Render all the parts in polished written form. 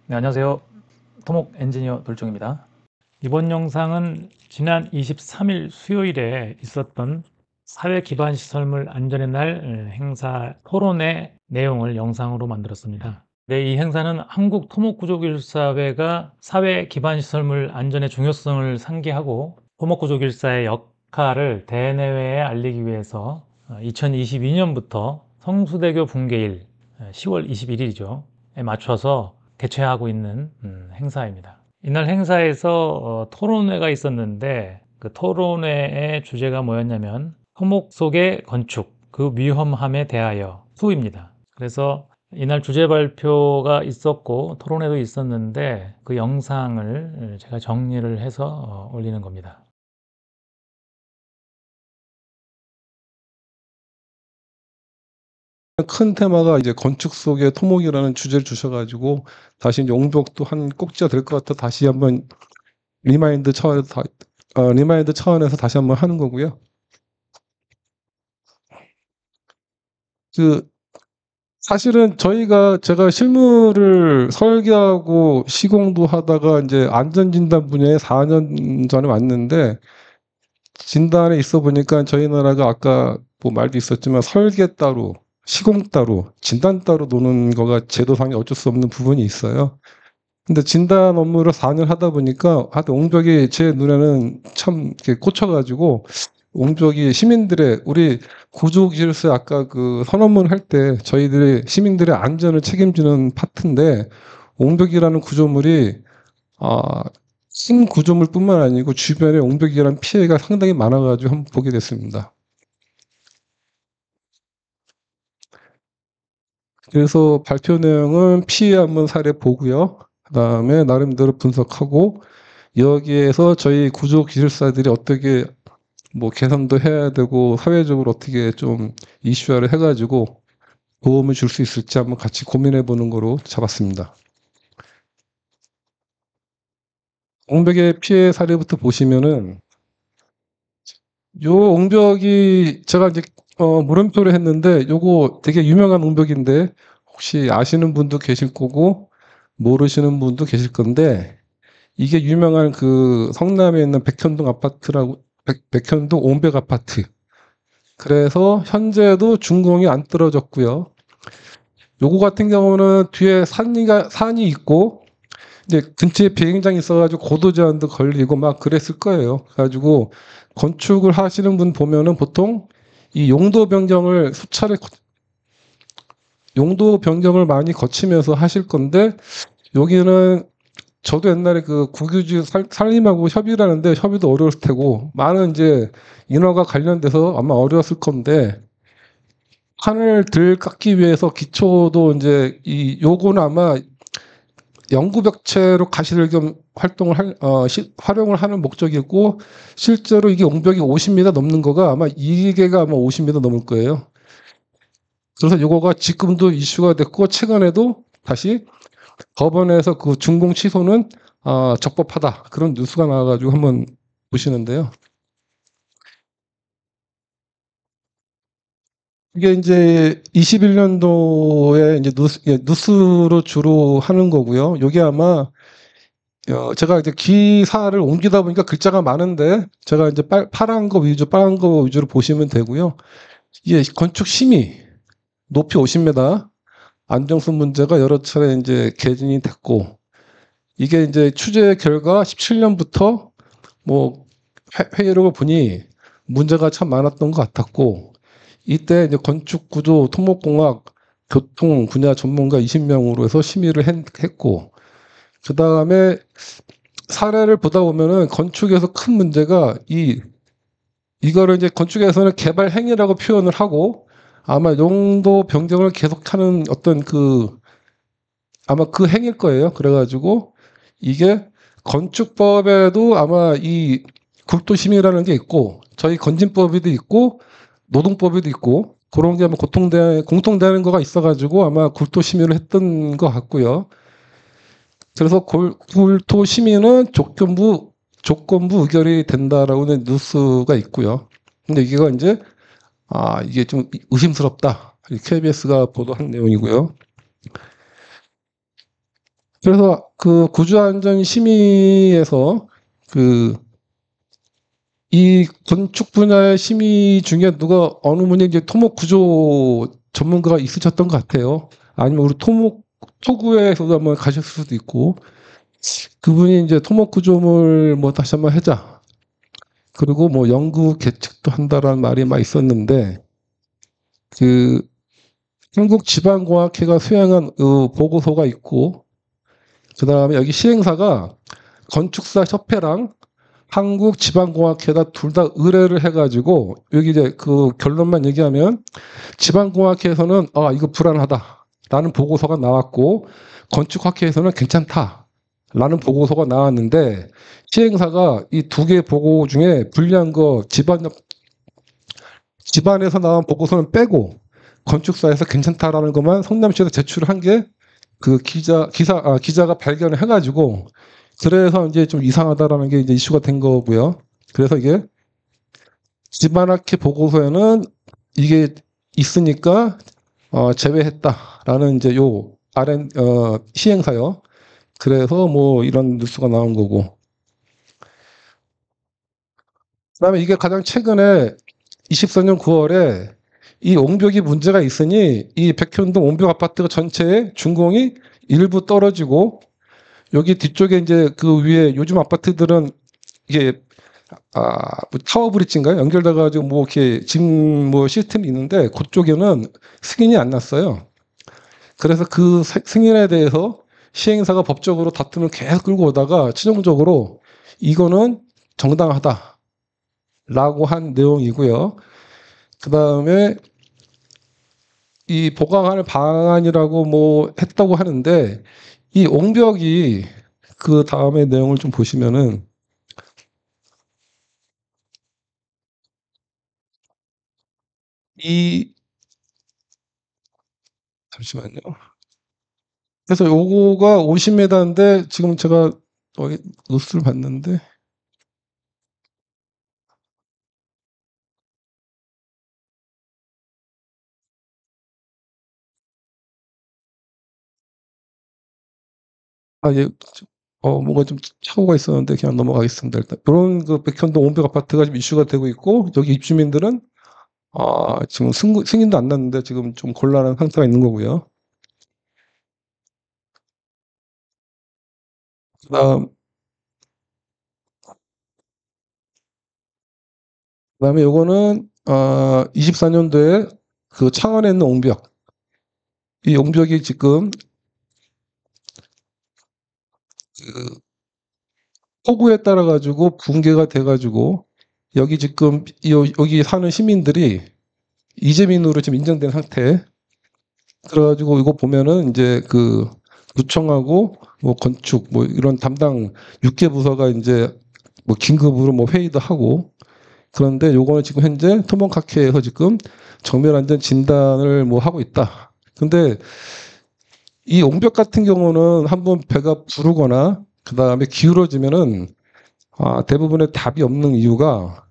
네, 안녕하세요. 토목 엔지니어 돌종입니다. 이번 영상은 지난 23일 수요일에 있었던 사회 기반 시설물 안전의 날 행사 토론회 내용을 영상으로 만들었습니다. 네, 이 행사는 한국토목구조기술사회가 사회 기반 시설물 안전의 중요성을 상기하고 토목구조기술사의 역할을 대내외에 알리기 위해서 2022년부터 성수대교 붕괴일 10월 21일이죠. 에 맞춰서 개최하고 있는 행사입니다. 이날 행사에서 토론회가 있었는데 그 토론회의 주제가 뭐였냐면 토목 속의 건축, 그 위험함에 대하여 수입니다. 그래서 이날 주제 발표가 있었고 토론회도 있었는데 그 영상을 제가 정리를 해서 올리는 겁니다. 큰 테마가 이제 건축 속의 토목이라는 주제를 주셔가지고 다시 이제 옹벽도 한 꼭지가 될 것 같아 다시 한번 리마인드 차원에서 다시 한번 하는 거고요. 그 사실은 제가 실무를 설계하고 시공도 하다가 이제 안전진단 분야에 4년 전에 왔는데 진단에 있어 보니까 저희 나라가 아까 뭐 말도 있었지만 설계 따로 시공 따로 진단 따로 노는 거가 제도상에 어쩔 수 없는 부분이 있어요. 근데 진단 업무를 4년 하다 보니까 하여튼 옹벽이 제 눈에는 참 이렇게 꽂혀가지고 옹벽이 시민들의 우리 구조기술사 아까 그 선언문 할 때 저희들이 시민들의 안전을 책임지는 파트인데 옹벽이라는 구조물이 신 구조물뿐만 아니고 주변에 옹벽이라는 피해가 상당히 많아가지고 한번 보게 됐습니다. 그래서 발표 내용은 피해 한번 사례 보고요. 그다음에 나름대로 분석하고 여기에서 저희 구조기술사들이 어떻게 뭐 개선도 해야 되고 사회적으로 어떻게 좀 이슈화를 해가지고 도움을 줄 수 있을지 한번 같이 고민해 보는 거로 잡았습니다. 옹벽의 피해 사례부터 보시면은 요 옹벽이 제가 이제 물음표를 했는데 요거 되게 유명한 옹벽인데 혹시 아시는 분도 계실 거고 모르시는 분도 계실 건데 이게 유명한 그 성남에 있는 백현동 아파트라고 백현동 옹벽 아파트. 그래서 현재도 준공이 안 떨어졌고요. 요거 같은 경우는 뒤에 산이 있고 이제 근처에 비행장이 있어가지고 고도 제한도 걸리고 막 그랬을 거예요. 그래가지고 건축을 하시는 분 보면은 보통 이 용도 변경을 많이 거치면서 하실 건데 여기는 저도 옛날에 그 국유지 산림하고 협의를 하는데 협의도 어려웠을 테고 많은 이제 인허가 관련돼서 아마 어려웠을 건데 판을 들 깎기 위해서 기초도 이제 요거는 아마 영구벽체로 가시들겸 활용을 하는 목적이고 실제로 이게 옹벽이 50m 넘는 거가 아마 이게가 아마 50m 넘을 거예요. 그래서 요거가 지금도 이슈가 됐고 최근에도 다시 법원에서 그 준공 취소는 적법하다 그런 뉴스가 나와가지고 한번 보시는데요. 이게 이제 21년도에 이제 뉴스로 주로 하는 거고요. 요게 아마 제가 이제 기사를 옮기다 보니까 글자가 많은데 제가 이제 빨간 거 위주로 보시면 되고요. 이게 건축 심의 높이 50m 안정성 문제가 여러 차례 이제 개진이 됐고 이게 이제 취재 결과 17년부터 뭐 회의록을 보니 문제가 참 많았던 것 같았고 이때 이제 건축 구조 토목공학 교통 분야 전문가 20명으로 해서 심의를 했고 그 다음에 사례를 보다 보면은 건축에서 큰 문제가 이거를 이제 건축에서는 개발 행위라고 표현을 하고 아마 용도 변경을 계속하는 어떤 아마 그 행위일 거예요. 그래가지고 이게 건축법에도 아마 이 국토심의라는 게 있고 저희 건진법에도 있고 노동법에도 있고 그런 게 아마 공통되는 거가 있어가지고 아마 국토심의를 했던 것 같고요. 그래서 굴토심의는 조건부 의결이 된다라고는 뉴스가 있고요. 근데 이게 이제 이게 좀 의심스럽다. KBS가 보도한 내용이고요. 그래서 그 구조안전심의에서 그 이 건축 분야의 심의 중에 누가 어느 분이 이제 토목 구조 전문가가 있으셨던 것 같아요. 아니면 우리 토구에서도 한번 가셨을 수도 있고, 그분이 이제 토목 구조물 뭐 다시 한번 하자. 그리고 뭐 연구 계측도 한다라는 말이 막 있었는데, 그 한국지방공학회가 수행한 보고서가 있고, 그 다음에 여기 시행사가 건축사 협회랑 한국지방공학회가 둘 다 의뢰를 해가지고, 여기 이제 그 결론만 얘기하면, 지방공학회에서는 이거 불안하다라는 보고서가 나왔고, 건축학회에서는 괜찮다라는 보고서가 나왔는데, 시행사가 이 두 개 보고 중에 불리한 거 집안에서 나온 보고서는 빼고 건축사에서 괜찮다라는 것만 성남시에서 제출한 게 그 기자가 발견을 해가지고, 그래서 이제 좀 이상하다라는 게 이제 이슈가 된 거고요. 그래서 이게 집안학회 보고서에는 이게 있으니까 제외했다라는 이제 요 시행사요. 그래서 뭐 이런 뉴스가 나온 거고. 그다음에 이게 가장 최근에 24년 9월에 이 옹벽이 문제가 있으니 이 백현동 옹벽 아파트 전체의 준공이 일부 떨어지고, 여기 뒤쪽에 이제 그 위에 요즘 아파트들은 이게 뭐 타워 브릿지인가요? 연결돼 가지고 뭐 이렇게 지금 뭐 시스템이 있는데 그쪽에는 승인이 안 났어요. 그래서 그 승인에 대해서 시행사가 법적으로 다툼을 계속 끌고 오다가 최종적으로 이거는 정당하다라고 한 내용이고요. 그 다음에 이 보강할 방안이라고 뭐 했다고 하는데, 이 옹벽이 그 다음에 내용을 좀 보시면은 이 잠시만요. 그래서 요거가 50m인데 지금 제가 노스를 봤는데, 예, 뭔가 좀 착오가 있었는데 그냥 넘어가겠습니다. 일단 이런 그 백현동 옹벽 아파트가 지금 이슈가 되고 있고, 여기 입주민들은 지금 승인도 안 났는데 지금 좀 곤란한 상태가 있는 거고요. 그다음 그다음에 요거는 24년도에 그 창원에 있는 옹벽. 이 옹벽이 지금 그 폭우에 따라 가지고 붕괴가 돼 가지고, 여기 지금 여기 사는 시민들이 이재민으로 지금 인정된 상태. 그래가지고 이거 보면은 이제 그 구청하고 뭐 건축 뭐 이런 담당 6개 부서가 이제 뭐 긴급으로 뭐 회의도 하고, 그런데 요거는 지금 현재 토목학회에서 지금 정면 안전 진단을 뭐 하고 있다. 근데 이 옹벽 같은 경우는 한번 배가 부르거나 그 다음에 기울어지면은 대부분의 답이 없는 이유가,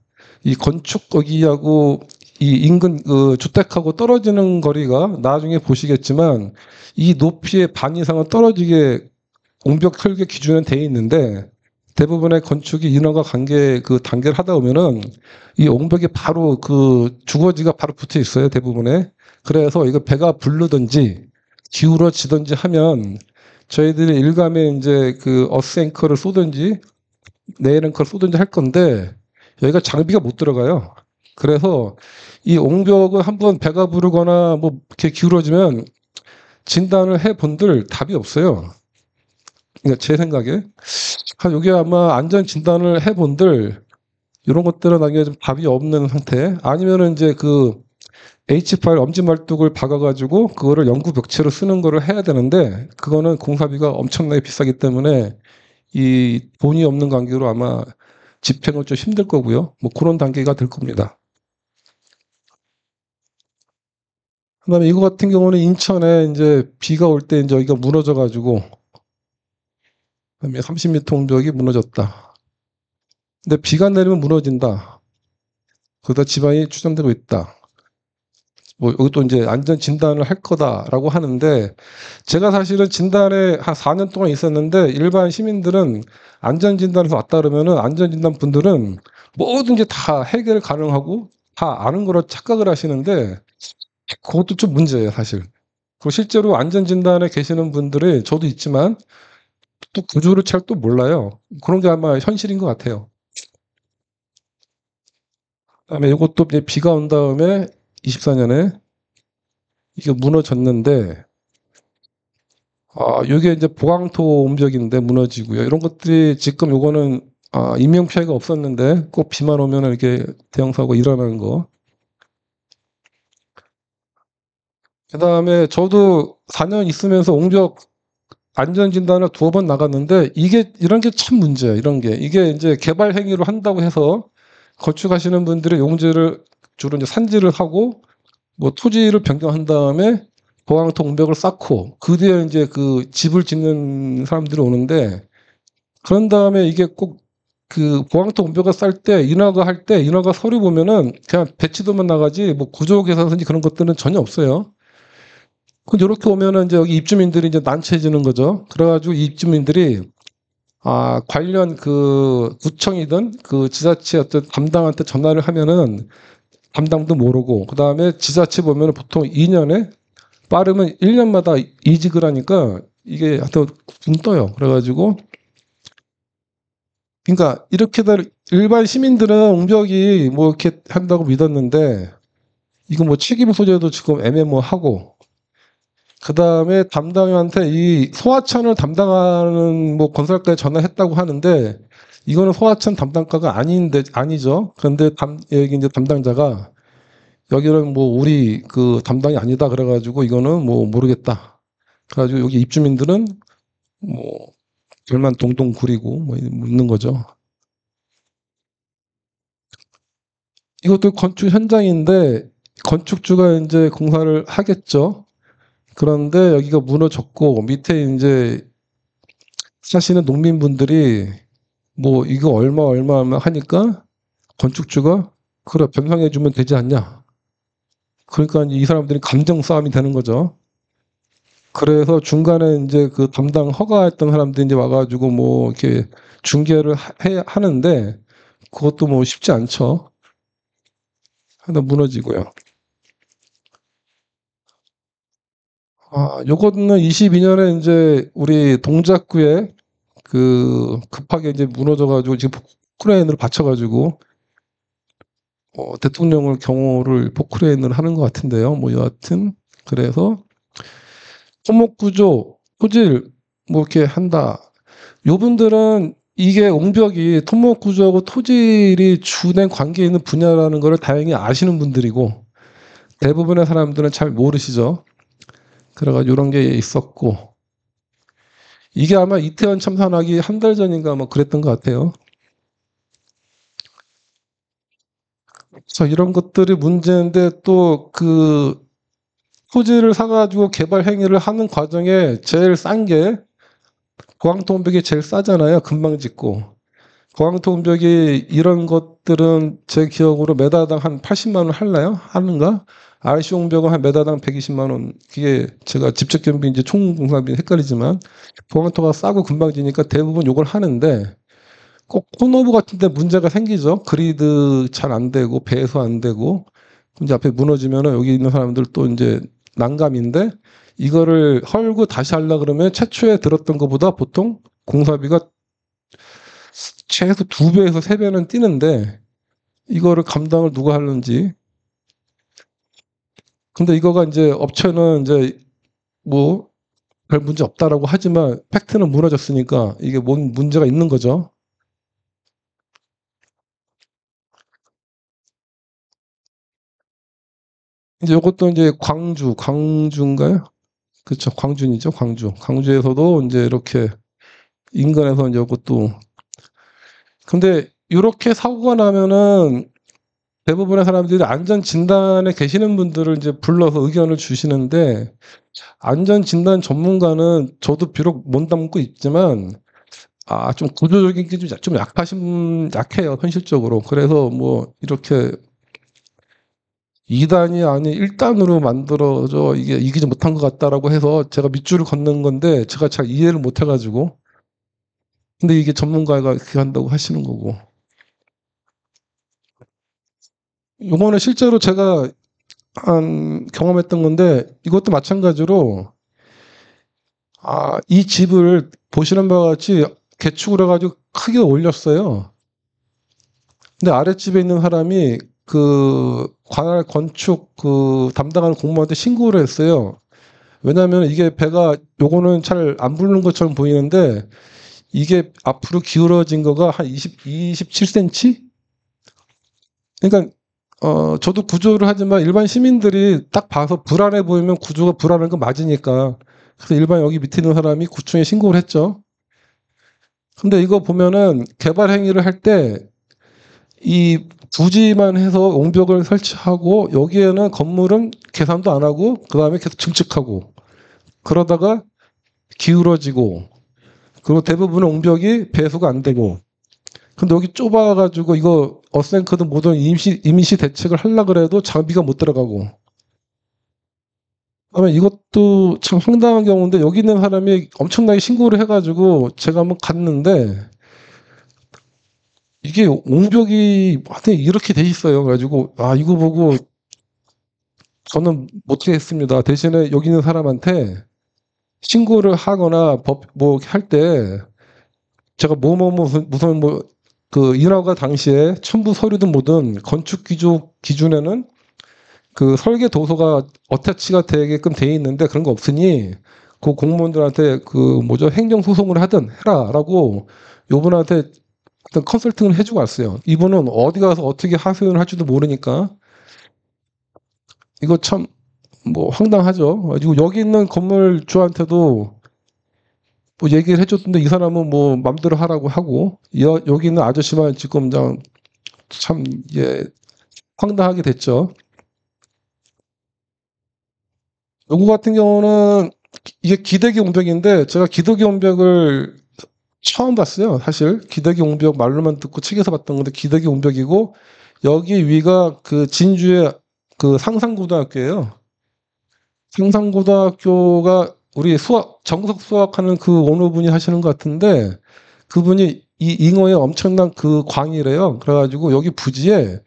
이 건축 거기하고 이 인근 그 주택하고 떨어지는 거리가 나중에 보시겠지만 이 높이의 반 이상은 떨어지게 옹벽 설계 기준은 돼 있는데, 대부분의 건축이 인허가 관계 그 단계를 하다 보면은 이 옹벽이 바로 그 주거지가 바로 붙어 있어요, 대부분에. 그래서 이거 배가 부르든지 기울어지든지 하면 저희들이 일감에 이제 그 어스앵커를 쏘든지 네일앵커를 쏘든지 할 건데, 여기가 장비가 못 들어가요. 그래서 이 옹벽은 한번 배가 부르거나 뭐 이렇게 기울어지면 진단을 해 본들 답이 없어요. 그러니까 제 생각에 여기 아마 안전 진단을 해 본들 이런 것들은 나중에 좀 답이 없는 상태, 아니면은 이제 그 H8 엄지말뚝을 박아가지고 그거를 연구 벽체로 쓰는 거를 해야 되는데, 그거는 공사비가 엄청나게 비싸기 때문에 이 돈이 없는 관계로 아마 집행은 좀 힘들 거고요. 뭐 그런 단계가 될 겁니다. 그다음에 이거 같은 경우는 인천에 이제 비가 올 때 이제 여기가 무너져 가지고, 그다음에 30m 옹벽이 무너졌다. 근데 비가 내리면 무너진다. 그러다 지방이 추정되고 있다. 뭐 여기 또 이제 안전 진단을 할 거다라고 하는데 제가 사실은 진단에 한 4년 동안 있었는데 일반 시민들은 안전 진단에서 왔다 그러면은 안전 진단 분들은 뭐든지 다 해결 가능하고 다 아는 거로 착각을 하시는데 그것도 좀 문제예요, 사실. 그 실제로 안전 진단에 계시는 분들이 저도 있지만 또 구조를 잘 또 몰라요. 그런 게 아마 현실인 것 같아요. 그다음에 이것도 이제 비가 온 다음에 24년에 이게 무너졌는데 요게 이제 보강토 음벽인데 무너지고요. 이런 것들이 지금 요거는 인명 피해가 없었는데 꼭 비만 오면 이렇게 대형 사고 일어나는 거. 그다음에 저도 4년 있으면서 옹벽 안전 진단을 2번 나갔는데 이게 이런 게 참 문제예요. 이런 게 이게 이제 개발 행위로 한다고 해서 건축하시는 분들이 용지를 주로 이제 산지를 하고 뭐 토지를 변경한 다음에 보강토 옹벽을 쌓고 그 뒤에 이제 그 집을 짓는 사람들이 오는데 그런 다음에 이게 꼭 그 보강토 옹벽을 쌀 때 인허가 할 때 인허가 서류 보면은 그냥 배치도만 나가지 뭐 구조 개선서인지 그런 것들은 전혀 없어요. 근데 이렇게 오면은 이제 여기 입주민들이 이제 난처해지는 거죠. 그래가지고 이 입주민들이 관련 그 구청이든 그 지자체 어떤 담당한테 전화를 하면은 담당도 모르고 그다음에 지자체 보면은 보통 2년에 빠르면 1년마다 이직을 하니까 이게 하여튼 붕 떠요. 그래가지고 그러니까 이렇게들 일반 시민들은 옹벽이 뭐 이렇게 한다고 믿었는데 이거 뭐 책임 소재도 지금 애매모하고 그다음에 담당한테 이 소하천을 담당하는 뭐 건설사에 전화했다고 하는데 이거는 소하천 담당과가 아니죠. 그런데 여기 이제 담당자가 여기는 뭐 우리 그 담당이 아니다 그래가지고 이거는 뭐 모르겠다. 그래가지고 여기 입주민들은 뭐 별만 동동 구리고 뭐 묻는 거죠. 이것도 건축 현장인데 건축주가 이제 공사를 하겠죠. 그런데 여기가 무너졌고 밑에 이제 사시는 농민분들이 뭐 이거 얼마 하니까 건축주가 그래 변상해 주면 되지 않냐. 그러니까 이 사람들이 감정 싸움이 되는 거죠. 그래서 중간에 이제 그 담당 허가했던 사람들이 이제 와가지고 뭐 이렇게 중개를 하는데 그것도 뭐 쉽지 않죠. 하나 무너지고요. 요거는 22년에 이제 우리 동작구에 그 급하게 이제 무너져가지고 지금 포크레인으로 받쳐가지고 대통령을 경호를 포크레인을 하는 것 같은데요. 뭐 여하튼 그래서 토목구조, 토질 뭐 이렇게 한다. 요분들은 이게 옹벽이 토목구조하고 토질이 주된 관계에 있는 분야라는 걸 다행히 아시는 분들이고 대부분의 사람들은 잘 모르시죠. 그래가지고 이런 게 있었고 이게 아마 이태원 참사나기 한 달 전인가 뭐 그랬던 것 같아요. 그래서 이런 것들이 문제인데 또 그 토지를 사가지고 개발 행위를 하는 과정에 제일 싼 게 고강통벽이 제일 싸잖아요. 금방 짓고. 고강통벽이 이런 것들은 제 기억으로 메다당 한 80만 원 할나요? 하는가? RC용벽은 한 메다당 120만 원. 그게 제가 직접 경비인지 총공사비인지 헷갈리지만 고강토가 싸고 금방 지니까 대부분 요걸 하는데 꼭 코너브 같은 데 문제가 생기죠. 그리드 잘 안 되고 배수 안 되고 이제 앞에 무너지면은 여기 있는 사람들 또 이제 난감인데 이거를 헐고 다시 하려 그러면 최초에 들었던 것보다 보통 공사비가 최소 2배에서 3배는 뛰는데 이거를 감당을 누가 하는지. 근데 이거가 이제 업체는 이제 뭐 별 문제 없다라고 하지만 팩트는 무너졌으니까 이게 뭔 문제가 있는 거죠. 이제 이것도 이제 광주인가요? 그렇죠. 광주이죠. 광주에서도 이제 이렇게 인근에서 이제 이것도 근데 이렇게 사고가 나면은 대부분의 사람들이 안전 진단에 계시는 분들을 이제 불러서 의견을 주시는데 안전 진단 전문가는 저도 비록 못 담고 있지만 좀 구조적인 게 좀 약해요 현실적으로. 그래서 뭐 이렇게 2단이 아닌 1단으로 만들어져 이게 이기지 못한 것 같다라고 해서 제가 밑줄을 걷는 건데 제가 잘 이해를 못 해가지고 근데 이게 전문가가 그렇게 한다고 하시는 거고 요거는 실제로 제가 한 경험했던 건데 이것도 마찬가지로 이 집을 보시는 바와 같이 개축을 해가지고 크게 올렸어요. 근데 아랫집에 있는 사람이 그 관할 건축 그 담당하는 공무원한테 신고를 했어요. 왜냐하면 이게 배가 요거는 잘 안 부르는 것처럼 보이는데 이게 앞으로 기울어진 거가 한 27cm? 그러니까 저도 구조를 하지만 일반 시민들이 딱 봐서 불안해 보이면 구조가 불안한 건 맞으니까 그래서 일반 여기 밑에 있는 사람이 구청에 신고를 했죠. 근데 이거 보면은 개발 행위를 할 때 이 부지만 해서 옹벽을 설치하고 여기에는 건물은 계산도 안 하고 그 다음에 계속 증축하고 그러다가 기울어지고 그리고 대부분의 옹벽이 배수가 안 되고 근데 여기 좁아가지고 이거 어센크든 모든 임시 대책을 하려 그래도 장비가 못 들어가고 그다음에 이것도 참 황당한 경우인데 여기 있는 사람이 엄청나게 신고를 해가지고 제가 한번 갔는데 이게 옹벽이 하여튼 이렇게 돼 있어요. 그래가지고 이거 보고 저는 못하겠습니다. 대신에 여기 있는 사람한테 신고를 하거나 법 뭐 할 때 제가 무슨 뭐 그 인허가 당시에 첨부 서류든 뭐든 건축 기준에는 그 설계 도서가 어태치가 되게끔 돼 있는데 그런 거 없으니 그 공무원들한테 그 뭐죠 행정 소송을 하든 해라라고 요분한테 어떤 컨설팅을 해주고 왔어요. 이분은 어디 가서 어떻게 하소연을 할지도 모르니까 이거 참 뭐 황당하죠. 그리고 여기 있는 건물주한테도 뭐 얘기를 해줬는데 이 사람은 뭐 맘대로 하라고 하고 여기 있는 아저씨만 지금 참 황당하게 됐죠. 요거 같은 경우는 이게 기대기 옹벽인데 제가 기대기 옹벽을 처음 봤어요. 사실 기대기 옹벽 말로만 듣고 책에서 봤던 건데 기대기 옹벽이고 여기 위가 그 진주의 그 상상고등학교예요. 상상고등학교가 우리 정석 수학하는 그 원호분이 하시는 것 같은데 그분이 이 잉어의 엄청난 그 광이래요. 그래가지고 여기 부지에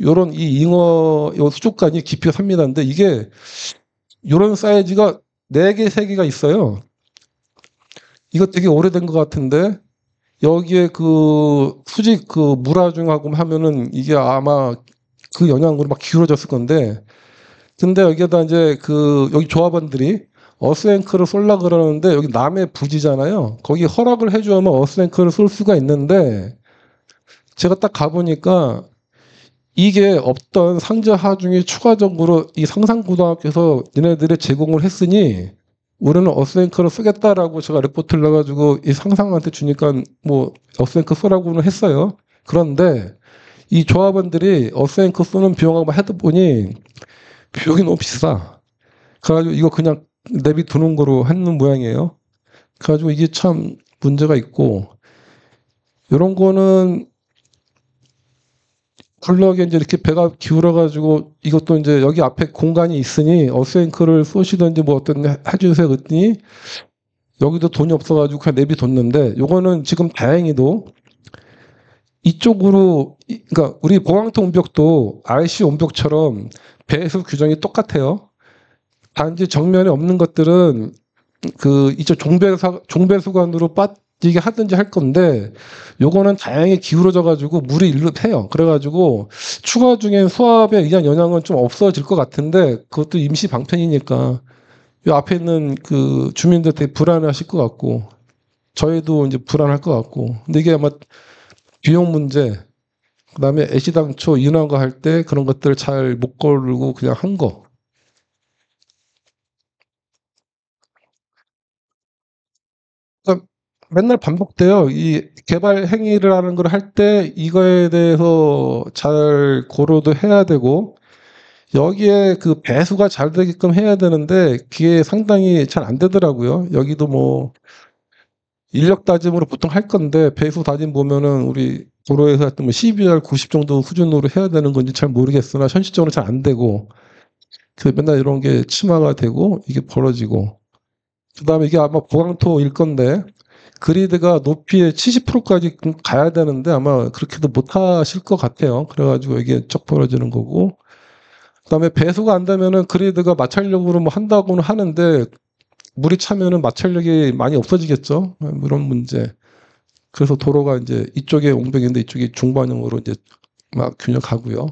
요런 이 잉어 요 수족관이 깊이가 3m인데 이게 요런 사이즈가 4개, 3개가 있어요. 이거 되게 오래된 것 같은데 여기에 그 수직 그 물화중하고 하면은 이게 아마 그 영향으로 막 기울어졌을 건데 근데 여기에다 이제 그 여기 조합원들이 어스앵크를 쏠라 그러는데 여기 남의 부지잖아요. 거기 허락을 해주면 어스앵크를 쏠 수가 있는데 제가 딱 가보니까 이게 없던 상자하 중에 추가적으로 이 상상고등학교에서 니네들이 제공을 했으니 우리는 어스앵크를 쓰겠다라고 제가 리포트를 내가지고 이 상상한테 주니까 뭐 어스앵크 쓰라고는 했어요. 그런데 이 조합원들이 어스앵크 쓰는 비용하고 해도 보니 비용이 너무 비싸. 그래가지고 이거 그냥 내비두는 거로 하는 모양이에요. 그래가지고 이게 참 문제가 있고 이런 거는 굴러게 이제 이렇게 배가 기울어가지고 이것도 이제 여기 앞에 공간이 있으니 어스앵크를 쏘시든지 뭐 어떤 해주세요 그랬더니 여기도 돈이 없어가지고 그냥 내비뒀는데 요거는 지금 다행히도 이쪽으로 그러니까 우리 보강통 온벽도 RC 온벽처럼 배수 규정이 똑같아요. 단지 정면에 없는 것들은 그 이쪽 종배수관으로 빠지게 하든지 할 건데 요거는 다행히 기울어져 가지고 물이 일로 패요. 그래가지고 추가 중엔 수압에 의한 영향은 좀 없어질 것 같은데 그것도 임시 방편이니까 요 앞에 있는 그 주민들 되게 불안해하실 것 같고 저희도 이제 불안할 것 같고 근데 이게 아마 비용 문제 그다음에 애시당초 인허가 할 때 그런 것들을 잘 못 고르고 그냥 한 거. 그러니까 맨날 반복돼요. 이 개발 행위를 하는 걸 할 때 이거에 대해서 잘 고려도 해야 되고 여기에 그 배수가 잘 되게끔 해야 되는데 그게 상당히 잘 안 되더라고요. 여기도 뭐 인력 다짐으로 보통 할 건데 배수 다짐 보면은 우리 도로에서 하여튼 뭐 12R 90 정도 수준으로 해야 되는 건지 잘 모르겠으나 현실적으로 잘 안 되고 그래서 맨날 이런 게 침하가 되고 이게 벌어지고 그다음에 이게 아마 보강토일 건데 그리드가 높이의 70%까지 가야 되는데 아마 그렇게도 못 하실 것 같아요. 그래가지고 이게 쩍 벌어지는 거고 그다음에 배수가 안 되면은 그리드가 마찰력으로 뭐 한다고는 하는데 물이 차면은 마찰력이 많이 없어지겠죠. 이런 문제. 그래서 도로가 이제 이쪽에 옹벽인데 이쪽이 중반형으로 이제 막 균형하고요.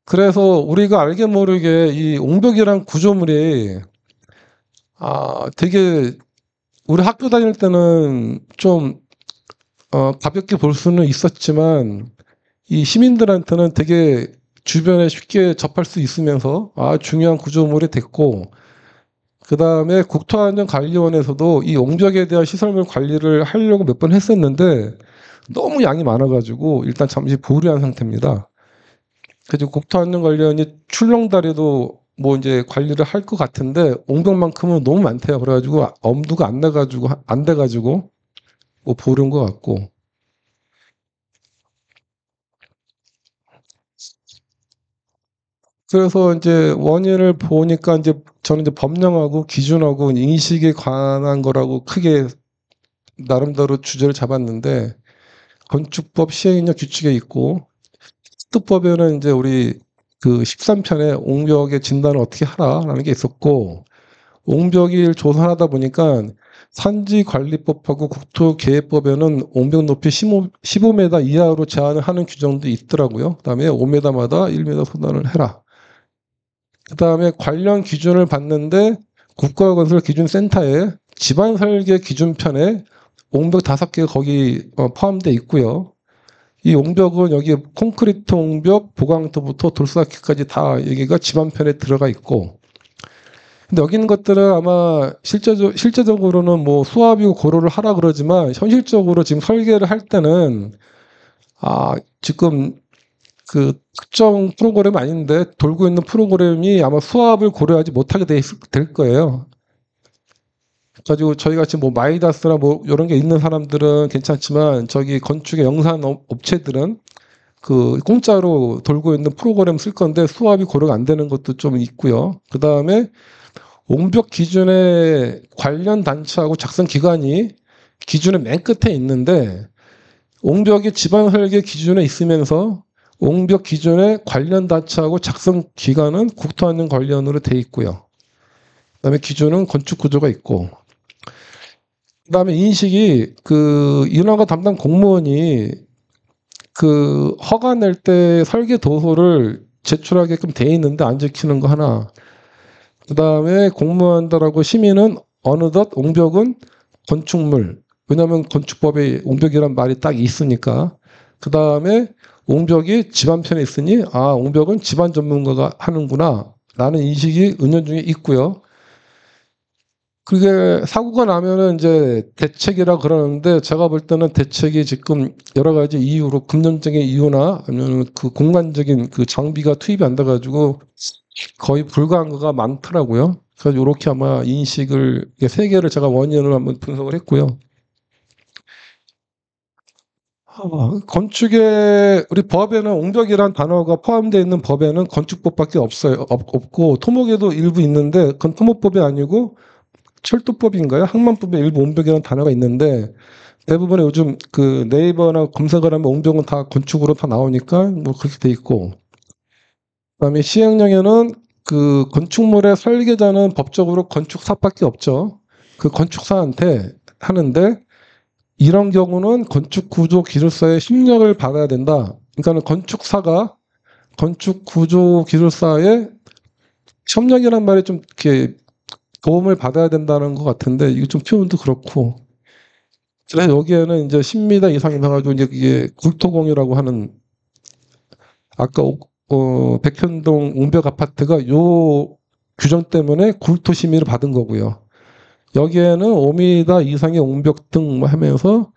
그래서 우리가 알게 모르게 이 옹벽이란 구조물이 되게 우리 학교 다닐 때는 좀 가볍게 볼 수는 있었지만 이 시민들한테는 되게 주변에 쉽게 접할 수 있으면서 중요한 구조물이 됐고 그 다음에 국토안전관리원에서도 이 옹벽에 대한 시설물 관리를 하려고 몇 번 했었는데 너무 양이 많아가지고 일단 잠시 보류한 상태입니다. 그래서 국토안전관리원이 출렁다리도 뭐 이제 관리를 할 것 같은데 옹벽만큼은 너무 많대요. 그래가지고 엄두가 안 돼가지고 뭐 보류인 것 같고. 그래서 이제 원인을 보니까 이제 저는 이제 법령하고 기준하고 인식에 관한 거라고 크게 나름대로 주제를 잡았는데 건축법 시행령 규칙에 있고 특법에는 이제 우리 그 13편에 옹벽의 진단을 어떻게 하라라는 게 있었고 옹벽을 조사하다 보니까 산지관리법하고 국토계획법에는 옹벽 높이 15m 이하로 제한을 하는 규정도 있더라고요. 그다음에 5m마다 1m 소단을 해라. 그다음에 관련 기준을 봤는데 국가건설기준센터에 집안설계 기준편에 옹벽 5개 거기 포함되어 있고요. 이 옹벽은 여기 콘크리트 옹벽, 보강토부터 돌쌓기까지 다 여기가 집안편에 들어가 있고 근데 여기 있는 것들은 아마 실제적으로는 뭐 수압이고 고로를 하라 그러지만 현실적으로 지금 설계를 할 때는 지금 그 특정 프로그램 아닌데 돌고 있는 프로그램이 아마 수압을 고려하지 못하게 될 거예요. 가지고 저희 같이 뭐 마이다스나 뭐 이런 게 있는 사람들은 괜찮지만 저기 건축의 영산 업체들은 그 공짜로 돌고 있는 프로그램 쓸 건데 수압이 고려가 안 되는 것도 좀 있고요. 그 다음에 옹벽 기준의 관련 단체하고 작성 기관이 기준의 맨 끝에 있는데 옹벽이 집안 설계 기준에 있으면서 옹벽 기준의 관련 단체하고 작성 기관은 국토안전관리원으로 돼 있고요. 그다음에 기준은 건축 구조가 있고 그다음에 인식이 그 인허가 담당 공무원이 그 허가 낼 때 설계 도서를 제출하게끔 돼 있는데 안 지키는 거 하나. 그다음에 공무원들하고 시민은 어느덧 옹벽은 건축물. 왜냐하면 건축법에 옹벽이란 말이 딱 있으니까. 그다음에 옹벽이 집안편에 있으니 옹벽은 집안 전문가가 하는구나 라는 인식이 은연중에 있고요. 그게 사고가 나면은 이제 대책이라 그러는데 제가 볼 때는 대책이 지금 여러 가지 이유로 금전적인 이유나 아니면 그 공간적인 그 장비가 투입이 안 돼가지고 거의 불가한 거가 많더라고요. 그래서 이렇게 아마 인식을 세 개를 제가 원인을 한번 분석을 했고요. 건축에 우리 법에는 옹벽이란 단어가 포함되어 있는 법에는 건축법밖에 없고 토목에도 일부 있는데 그건 토목법이 아니고 철도법인가요? 항만법에 일부 옹벽이라는 단어가 있는데 대부분의 요즘 그 네이버나 검색을 하면 옹벽은 다 건축으로 다 나오니까 뭐 그렇게 돼 있고 그다음에 시행령에는 그 건축물의 설계자는 법적으로 건축사밖에 없죠. 그 건축사한테 하는데 이런 경우는 건축구조기술사의 협력을 받아야 된다. 그러니까 건축사가 건축구조기술사의 협력이란 말이 좀 이렇게 도움을 받아야 된다는 것 같은데 이거 좀 표현도 그렇고 그래서 여기에는 이제 10m 이상 해가지고 이제 이게 굴토공유라고 하는 아까 백현동 옹벽 아파트가 요 규정 때문에 굴토 심의를 받은 거고요. 여기에는 5m 이상의 옹벽 등 하면서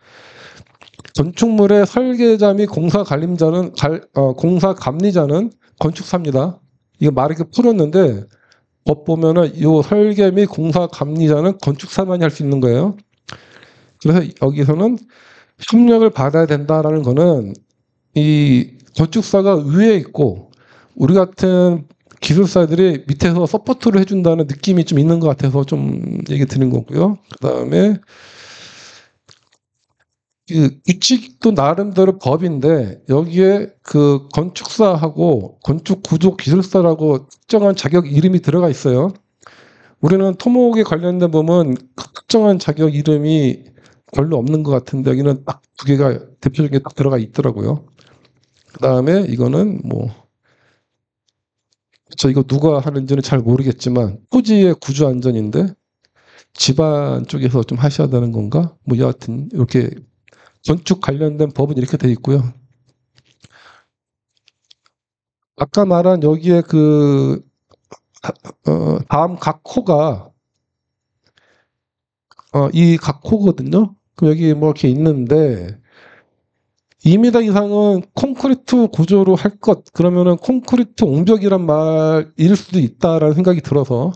건축물의 설계자 및 공사 관리자는 공사 감리자는 건축사입니다. 이거 말 이렇게 풀었는데 법 보면은 이 설계 및 공사 감리자는 건축사만이 할 수 있는 거예요. 그래서 여기서는 협력을 받아야 된다라는 거는 이 건축사가 위에 있고 우리 같은 기술사들이 밑에서 서포트를 해준다는 느낌이 좀 있는 것 같아서 좀 얘기 드린 거고요. 그다음에 그 규칙도 나름대로 법인데 여기에 그 건축사하고 건축 구조 기술사라고 특정한 자격 이름이 들어가 있어요. 우리는 토목에 관련된 부분 특정한 자격 이름이 별로 없는 것 같은데 여기는 딱 두 개가 대표적인 게 딱 들어가 있더라고요. 그다음에 이거는 뭐 저 이거 누가 하는지는 잘 모르겠지만 토지의 구조 안전인데 집안 쪽에서 좀 하셔야 되는 건가? 뭐 여하튼 이렇게 건축 관련된 법은 이렇게 돼 있고요. 아까 말한 여기에 그 다음 각호가 이 각호거든요. 그럼 여기 뭐 이렇게 있는데 2m 이상은 콘크리트 구조로 할 것, 그러면은 콘크리트 옹벽이란 말일 수도 있다라는 생각이 들어서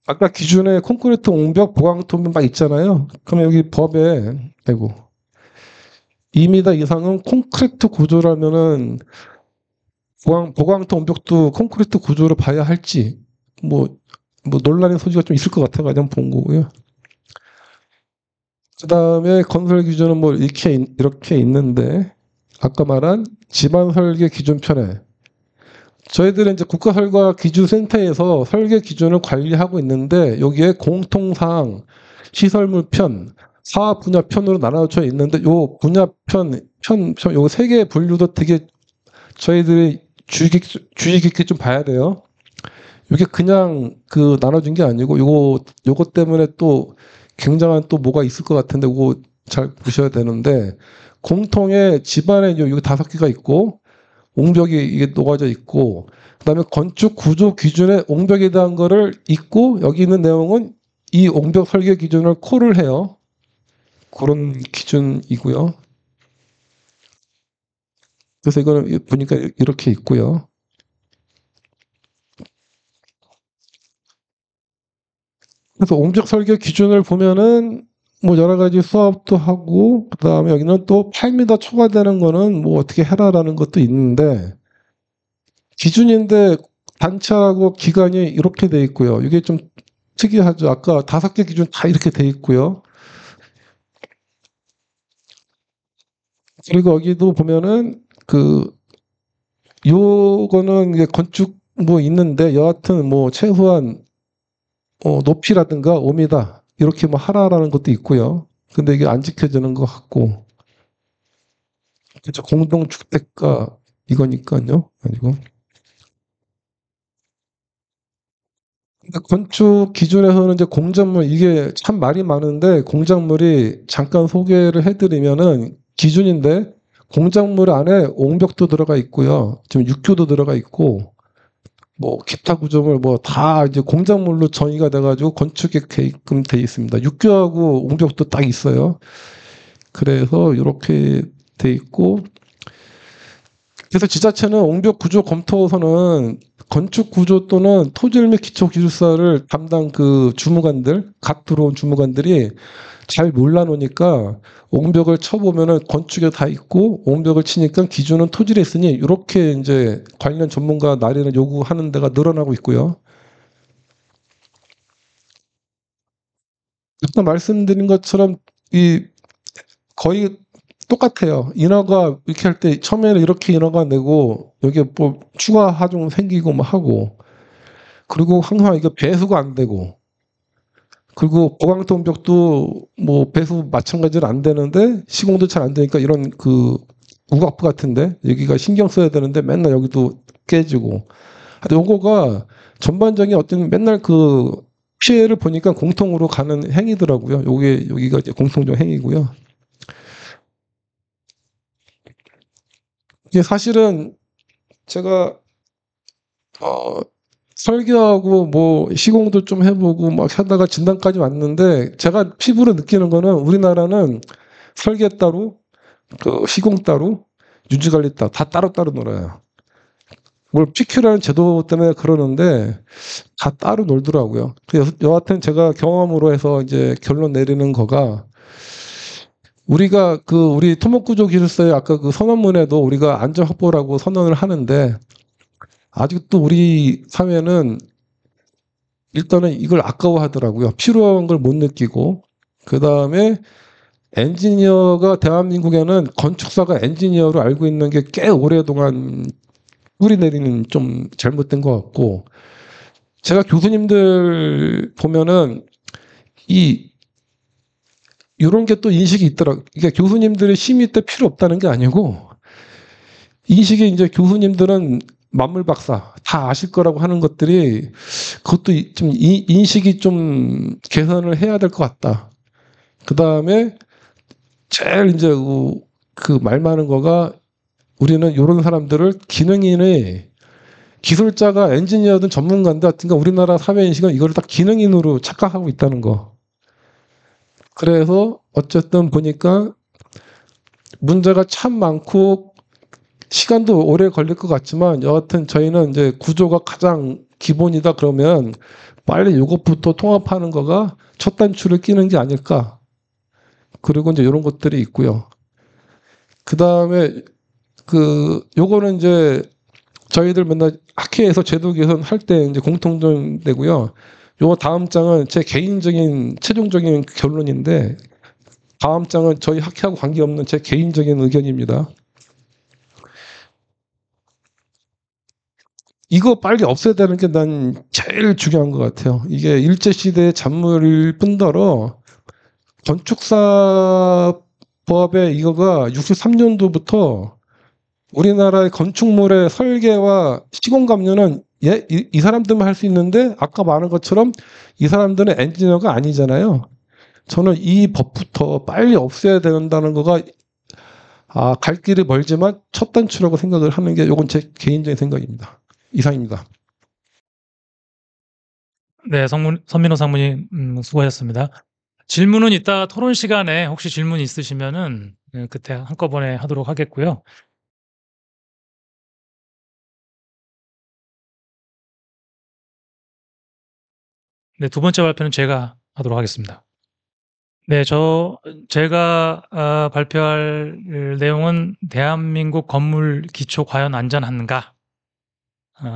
아까 기준에 콘크리트 옹벽 보강토면 막 있잖아요. 그럼 여기 법에 아이고 2m 이상은 콘크리트 구조라면은 보강토 옹벽도 콘크리트 구조로 봐야 할지 뭐 논란의 소지가 좀 있을 것 같아가지고 한번 본 거고요. 그 다음에 건설 기준은 뭐 이렇게 있는데 아까 말한 집안 설계 기준편에 저희들은 이제 국가설계기준센터에서 설계 기준을 관리하고 있는데 여기에 공통사항, 시설물 편, 사업 분야 편으로 나눠져 있는데 요 분야 요 세 개의 분류도 되게 저희들이 주의 깊게 좀 봐야 돼요. 이게 그냥 그 나눠진 게 아니고 요거 때문에 또 굉장한 또 뭐가 있을 것 같은데 그거 잘 보셔야 되는데 공통의 집안에 여기 5개가 있고 옹벽이 이게 녹아져 있고 그다음에 건축 구조 기준에 옹벽에 대한 거를 있고 여기 있는 내용은 이 옹벽 설계 기준을 콜을 해요. 그런 기준이고요. 그래서 이거는 보니까 이렇게 있고요. 그래서 옹벽 설계 기준을 보면은 뭐 여러 가지 수업도 하고 그다음에 여기는 또 8m 초과되는 거는 뭐 어떻게 해라라는 것도 있는데 기준인데 단차하고 기간이 이렇게 돼 있고요. 이게 좀 특이하죠. 아까 5개 기준 다 이렇게 돼 있고요. 그리고 여기도 보면은 요거는 이게 건축 뭐 있는데 여하튼 뭐 최소한 높이라든가 5m 이렇게 뭐 하라라는 것도 있고요. 근데 이게 안 지켜지는 것 같고 그죠. 공동주택가 이거니까요. 아니고 근데 건축 기준에서는 이제 공작물 이게 참 말이 많은데 공작물이 잠깐 소개를 해드리면은 기준인데 공작물 안에 옹벽도 들어가 있고요. 지금 육교도 들어가 있고 뭐 기타 구조물 뭐 다 이제 공작물로 정의가 돼가지고 건축에 계획금 돼 있습니다. 육교하고 옹벽도 딱 있어요. 그래서 이렇게 돼 있고 그래서 지자체는 옹벽 구조 검토서는 건축 구조 또는 토질 및 기초 기술사를 담당 그 주무관들, 갓 들어온 주무관들이 잘 몰라놓으니까 옹벽을 쳐보면은 건축에 다 있고 옹벽을 치니까 기준은 토질에 있으니 이렇게 이제 관련 전문가 날인을 요구하는 데가 늘어나고 있고요. 아까 말씀드린 것처럼 이 거의 똑같아요. 인허가 이렇게 할 때 처음에는 이렇게 인허가 내고 여기에 뭐 추가 하중 생기고 뭐 하고 그리고 항상 이게 배수가 안 되고 그리고 보강통벽도 뭐 배수 마찬가지로 안 되는데 시공도 잘 안 되니까 이런 그 우각부 같은데 여기가 신경 써야 되는데 맨날 여기도 깨지고 하여튼 요거가 전반적인 어떤 맨날 그 피해를 보니까 공통으로 가는 행위더라고요. 여기가 이제 공통적 행위고요. 이게 사실은 제가 설계하고 뭐 시공도 좀 해보고 막 하다가 진단까지 왔는데 제가 피부로 느끼는 거는 우리나라는 설계 따로 그 시공 따로 유지관리 따로 다 따로따로 놀아요. 뭘 PQ라는 제도 때문에 그러는데 다 따로 놀더라고요. 그래서 여하튼 제가 경험으로 해서 이제 결론 내리는 거가 우리가 우리 토목구조기술사의 아까 그 선언문에도 우리가 안전 확보라고 선언을 하는데 아직도 우리 사회는 일단은 이걸 아까워하더라고요. 필요한 걸 못 느끼고 그 다음에 엔지니어가 대한민국에는 건축사가 엔지니어로 알고 있는 게 꽤 오랫동안 뿌리 내리는 좀 잘못된 것 같고 제가 교수님들 보면은 이런 게 또 인식이 있더라고요. 이게 교수님들의 심의 때 필요 없다는 게 아니고 인식이 이제 교수님들은 만물 박사 다 아실 거라고 하는 것들이 그것도 좀 인식이 좀 개선을 해야 될 것 같다. 그 다음에 제일 이제 그 말 많은 거가 우리는 이런 사람들을 기능인의 기술자가 엔지니어든 전문가인데 하여튼간 우리나라 사회 인식은 이걸 다 기능인으로 착각하고 있다는 거. 그래서 어쨌든 보니까 문제가 참 많고 시간도 오래 걸릴 것 같지만 여하튼 저희는 이제 구조가 가장 기본이다 그러면 빨리 이것부터 통합하는 거가 첫 단추를 끼는 게 아닐까. 그리고 이제 이런 것들이 있고요. 그 다음에 요거는 이제 저희들 맨날 학회에서 제도 개선 할 때 이제 공통되고요. 요 다음 장은 제 개인적인 최종적인 결론인데 다음 장은 저희 학회하고 관계없는 제 개인적인 의견입니다. 이거 빨리 없애야 되는 게 난 제일 중요한 것 같아요. 이게 일제시대의 잔물일 뿐더러 건축사법에 이거가 63년도부터 우리나라의 건축물의 설계와 시공감료는 이 사람들만 할 수 있는데 아까 말한 것처럼 이 사람들은 엔지니어가 아니잖아요. 저는 이 법부터 빨리 없애야 된다는 거가 갈 길이 멀지만 첫 단추라고 생각을 하는 게 이건 제 개인적인 생각입니다. 이상입니다. 네, 선민호 상무님 수고하셨습니다. 질문은 이따 토론 시간에 혹시 질문 있으시면은 그때 한꺼번에 하도록 하겠고요. 네, 두 번째 발표는 제가 하도록 하겠습니다. 네, 제가 발표할 내용은 대한민국 건물 기초 과연 안전한가?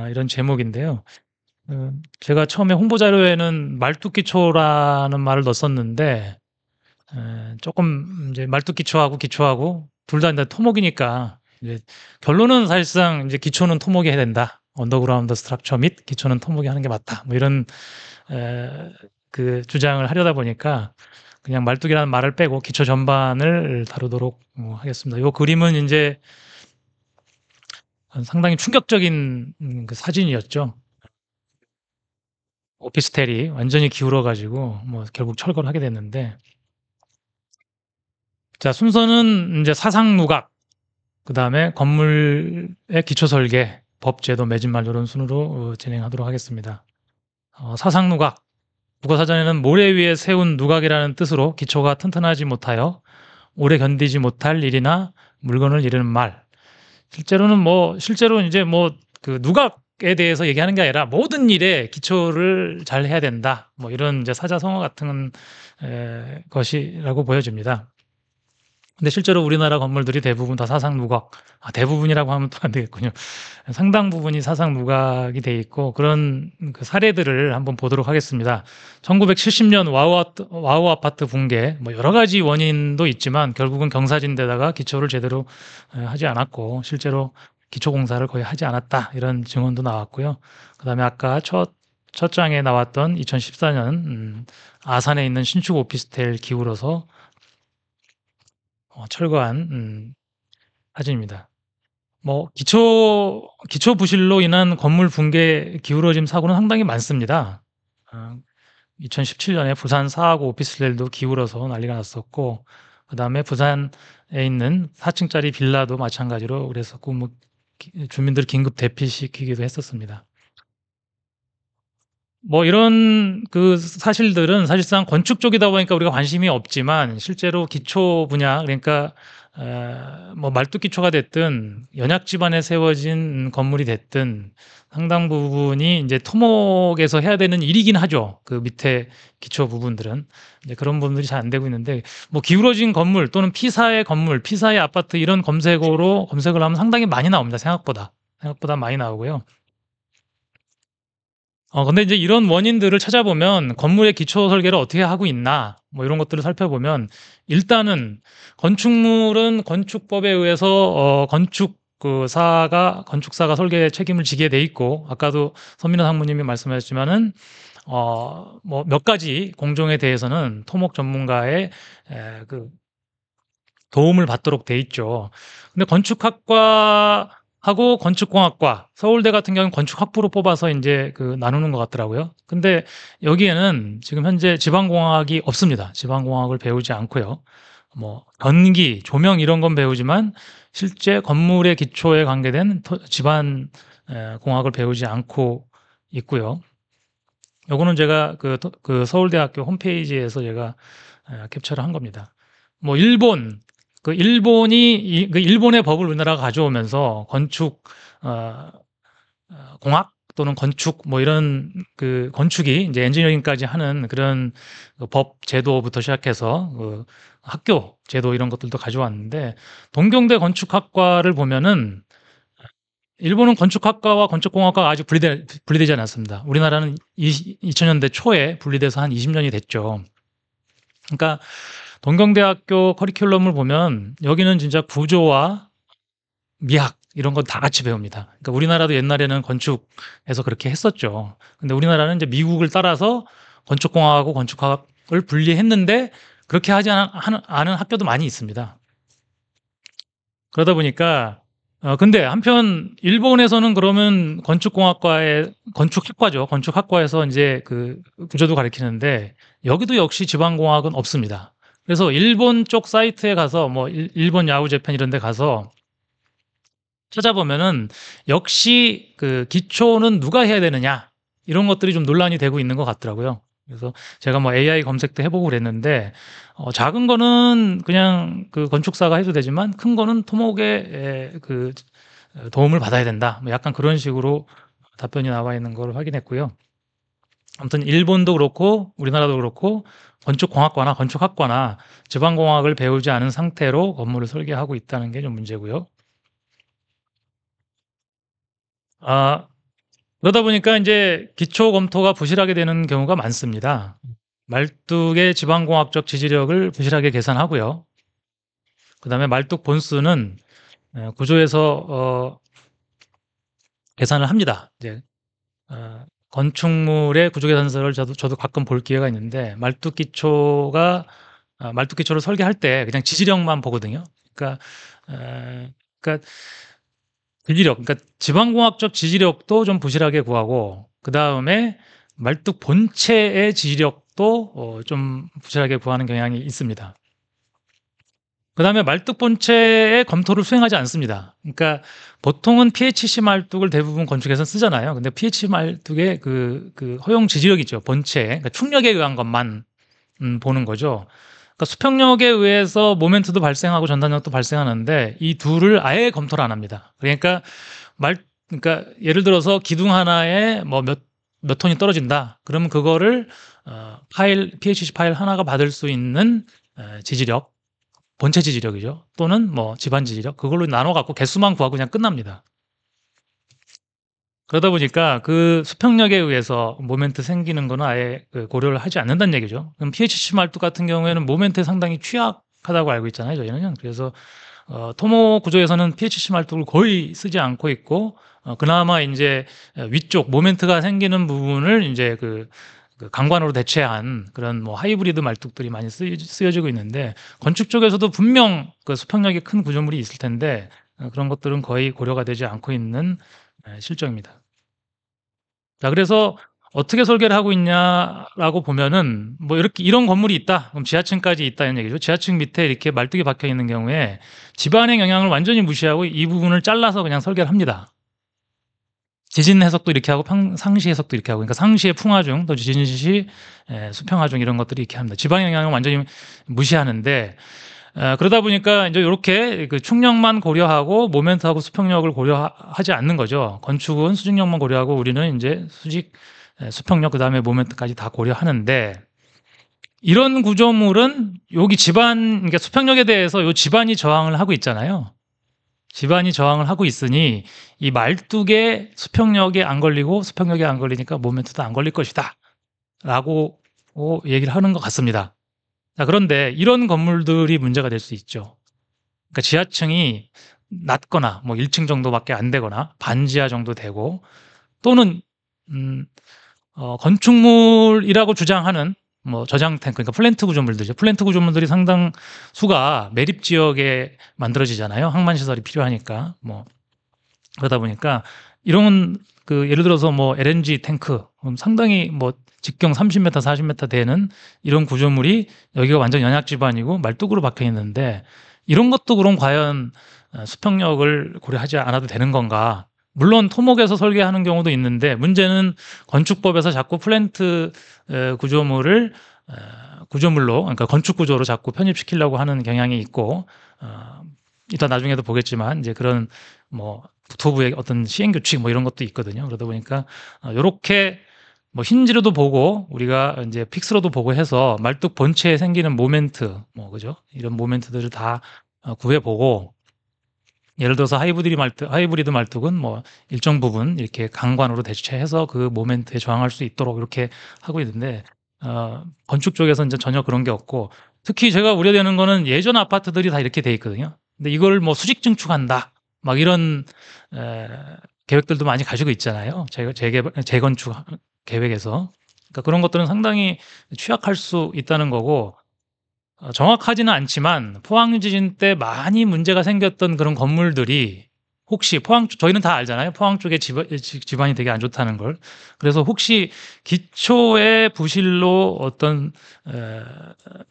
이런 제목인데요. 제가 처음에 홍보 자료에는 말뚝기초라는 말을 넣었었는데 조금 이제 말뚝기초하고 기초하고 둘 다 토목이니까 이제 결론은 사실상 이제 기초는 토목이 해야 된다. 언더그라운드 스트럭처 및 기초는 토목이 하는 게 맞다. 뭐 이런 그 주장을 하려다 보니까 그냥 말뚝이라는 말을 빼고 기초 전반을 다루도록 하겠습니다. 이 그림은 이제 상당히 충격적인 그 사진이었죠. 오피스텔이 완전히 기울어가지고 뭐 결국 철거를 하게 됐는데, 자 순서는 이제 사상 누각, 그 다음에 건물의 기초 설계, 법, 제도, 매진말 이런 순으로 진행하도록 하겠습니다. 사상 누각, 국어사전에는 모래 위에 세운 누각이라는 뜻으로 기초가 튼튼하지 못하여 오래 견디지 못할 일이나 물건을 이르는 말. 실제로 이제 그 누각에 대해서 얘기하는 게 아니라 모든 일에 기초를 잘 해야 된다. 뭐 이런 이제 사자성어 같은 것이라고 보여집니다. 근데 실제로 우리나라 건물들이 대부분 다 사상 누각, 대부분이라고 하면 또 안 되겠군요. 상당 부분이 사상 누각이 돼 있고 그런 그 사례들을 한번 보도록 하겠습니다. 1970년 와우 아파트 붕괴, 뭐 여러 가지 원인도 있지만 결국은 경사진데다가 기초를 제대로 하지 않았고 실제로 기초 공사를 거의 하지 않았다 이런 증언도 나왔고요. 그다음에 아까 첫 장에 나왔던 2014년 아산에 있는 신축 오피스텔 기울어서 철거한 사진입니다. 기초 부실로 인한 건물 붕괴 기울어짐 사고는 상당히 많습니다. 2017년에 부산 사하구 오피스텔도 기울어서 난리가 났었고, 그 다음에 부산에 있는 4층짜리 빌라도 마찬가지로 그랬었고, 주민들 긴급 대피시키기도 했었습니다. 뭐 이런 그 사실들은 사실상 건축 쪽이다 보니까 우리가 관심이 없지만 실제로 기초 분야, 그러니까 뭐 말뚝 기초가 됐든 연약 지반에 세워진 건물이 됐든 상당 부분이 이제 토목에서 해야 되는 일이긴 하죠. 그 밑에 기초 부분들은 이제 그런 부분들이 잘 안 되고 있는데, 뭐 기울어진 건물 또는 P사의 건물, P사의 아파트 이런 검색을 하면 상당히 많이 나옵니다. 생각보다 많이 나오고요. 근데 이제 이런 원인들을 찾아보면 건물의 기초 설계를 어떻게 하고 있나, 뭐 이런 것들을 살펴보면, 일단은 건축물은 건축법에 의해서 건축사가 설계 책임을 지게 돼 있고, 아까도 선민호 상무님이 말씀하셨지만은 뭐 몇 가지 공종에 대해서는 토목 전문가의 그 도움을 받도록 돼 있죠. 근데 건축학과하고 건축공학과, 서울대 같은 경우는 건축학부로 뽑아서 이제 그 나누는 것 같더라고요. 근데 여기에는 지금 현재 지방공학이 없습니다. 지방공학을 배우지 않고요. 뭐 전기, 조명 이런 건 배우지만 실제 건물의 기초에 관계된 집안 공학을 배우지 않고 있고요. 요거는 제가 그 서울대학교 홈페이지에서 제가 캡처를 한 겁니다. 뭐 일본이 그 일본의 법을 우리나라가 가져오면서 건축 공학 또는 건축 뭐 이런 그 건축이 이제 엔지니어링까지 하는 그런 그법 제도부터 시작해서 그 학교 제도 이런 것들도 가져왔는데, 동경대 건축학과를 보면은 일본은 건축학과와 건축공학과가 아직 분리되지 않았습니다. 우리나라는 2000년대 초에 분리돼서 한 20년이 됐죠. 그러니까 동경대학교 커리큘럼을 보면 여기는 진짜 구조와 미학 이런 건 다 같이 배웁니다. 그러니까 우리나라도 옛날에는 건축에서 그렇게 했었죠. 근데 우리나라는 이제 미국을 따라서 건축공학하고 건축학을 분리했는데 그렇게 하지 않은 학교도 많이 있습니다. 그러다 보니까 근데 한편 일본에서는 그러면 건축학과죠. 건축학과에서 이제 그 구조도 가르치는데 여기도 역시 지방공학은 없습니다. 그래서 일본 쪽 사이트에 가서 뭐 일본 야후 재팬 이런 데 가서 찾아보면은 역시 그 기초는 누가 해야 되느냐 이런 것들이 좀 논란이 되고 있는 것 같더라고요. 그래서 제가 뭐 AI 검색도 해보고 그랬는데 작은 거는 그냥 그 건축사가 해도 되지만 큰 거는 토목의 그 도움을 받아야 된다. 뭐 약간 그런 식으로 답변이 나와 있는 걸 확인했고요. 아무튼 일본도 그렇고 우리나라도 그렇고 건축공학과나 건축학과나 지방공학을 배우지 않은 상태로 건물을 설계하고 있다는 게 좀 문제고요. 아, 그러다 보니까 이제 기초 검토가 부실하게 되는 경우가 많습니다. 말뚝의 지방공학적 지지력을 부실하게 계산하고요. 그다음에 말뚝 본수는 구조에서 계산을 합니다. 이제 건축물의 구조 계산서를 저도 가끔 볼 기회가 있는데 말뚝 기초를 설계할 때 그냥 지지력만 보거든요. 그러니까 그러니까 그러니까 지방공학적 지지력도 좀 부실하게 구하고, 그 다음에 말뚝 본체의 지지력도 좀 부실하게 구하는 경향이 있습니다. 그 다음에 말뚝 본체의 검토를 수행하지 않습니다. 그러니까 보통은 PHC 말뚝을 대부분 건축에서 쓰잖아요. 근데 PHC 말뚝의 그 허용 지지력 있죠. 본체, 그러니까 충력에 의한 것만 보는 거죠. 그러니까 수평력에 의해서 모멘트도 발생하고 전단력도 발생하는데 이 둘을 아예 검토를 안 합니다. 그러니까 예를 들어서 기둥 하나에 뭐 몇 톤이 떨어진다. 그러면 그거를 PHC 파일 하나가 받을 수 있는 지지력, 본체 지지력이죠. 또는 뭐 집안 지지력, 그걸로 나눠 갖고 개수만 구하고 그냥 끝납니다. 그러다 보니까 그 수평력에 의해서 모멘트 생기는 거는 아예 고려를 하지 않는다는 얘기죠. 그럼 PHC 말뚝 같은 경우에는 모멘트에 상당히 취약하다고 알고 있잖아요, 저희는요. 그래서 토목 구조에서는 PHC 말뚝을 거의 쓰지 않고 있고, 그나마 이제 위쪽 모멘트가 생기는 부분을 이제 그 강관으로 대체한 그런 뭐 하이브리드 말뚝들이 많이 쓰여지고 있는데, 건축 쪽에서도 분명 그 수평력이 큰 구조물이 있을 텐데 그런 것들은 거의 고려가 되지 않고 있는 실정입니다. 자, 그래서 어떻게 설계를 하고 있냐라고 보면은 뭐 이렇게 이런 건물이 있다. 그럼 지하층까지 있다는 얘기죠. 지하층 밑에 이렇게 말뚝이 박혀 있는 경우에 집안의 영향을 완전히 무시하고 이 부분을 잘라서 그냥 설계를 합니다. 지진 해석도 이렇게 하고 상시 해석도 이렇게 하고, 그러니까 상시의 풍화중, 또 지진시 수평화중 이런 것들이 이렇게 합니다. 지방 영향을 완전히 무시하는데, 그러다 보니까 이제 이렇게 그 충력만 고려하고 모멘트하고 수평력을 고려하지 않는 거죠. 건축은 수직력만 고려하고 우리는 이제 수평력 그다음에 모멘트까지 다 고려하는데, 이런 구조물은 여기 그러니까 수평력에 대해서 요 지반이 저항을 하고 있잖아요. 지반이 저항을 하고 있으니 이 말뚝에 수평력에 안 걸리고 수평력에 안 걸리니까 모멘트도 안 걸릴 것이다 라고 얘기를 하는 것 같습니다. 자, 그런데 이런 건물들이 문제가 될 수 있죠. 그러니까 지하층이 낮거나 뭐 1층 정도밖에 안 되거나 반지하 정도 되고, 또는 건축물이라고 주장하는 뭐 저장 탱크, 그러니까 플랜트 구조물들이죠. 플랜트 구조물들이 상당수가 매립 지역에 만들어지잖아요. 항만 시설이 필요하니까. 뭐 그러다 보니까 이런 그 예를 들어서 뭐 LNG 탱크 상당히 뭐 직경 30m, 40m 되는 이런 구조물이 여기가 완전 연약 지반이고 말뚝으로 박혀 있는데, 이런 것도 그럼 과연 수평력을 고려하지 않아도 되는 건가? 물론 토목에서 설계하는 경우도 있는데, 문제는 건축법에서 자꾸 플랜트 구조물을 구조물로, 그러니까 건축 구조로 자꾸 편입시키려고 하는 경향이 있고, 이따 나중에도 보겠지만 이제 그런 뭐 국토부의 어떤 시행 규칙 뭐 이런 것도 있거든요. 그러다 보니까 요렇게 뭐 힌지로도 보고 우리가 이제 픽스로도 보고 해서 말뚝 본체에 생기는 모멘트, 뭐 그죠? 이런 모멘트들을 다 구해 보고, 예를 들어서 하이브리드 말뚝은 뭐 일정 부분 이렇게 강관으로 대체해서 그 모멘트에 저항할 수 있도록 이렇게 하고 있는데, 건축 쪽에서 이제 전혀 그런 게 없고, 특히 제가 우려되는 거는 예전 아파트들이 다 이렇게 돼 있거든요. 근데 이걸 뭐 수직 증축한다, 막 이런 계획들도 많이 가지고 있잖아요. 재건축 계획에서. 그러니까 그런 것들은 상당히 취약할 수 있다는 거고, 정확하지는 않지만 포항 지진 때 많이 문제가 생겼던 그런 건물들이, 혹시 저희는 다 알잖아요. 포항 쪽에 지반이 되게 안 좋다는 걸. 그래서 혹시 기초의 부실로 어떤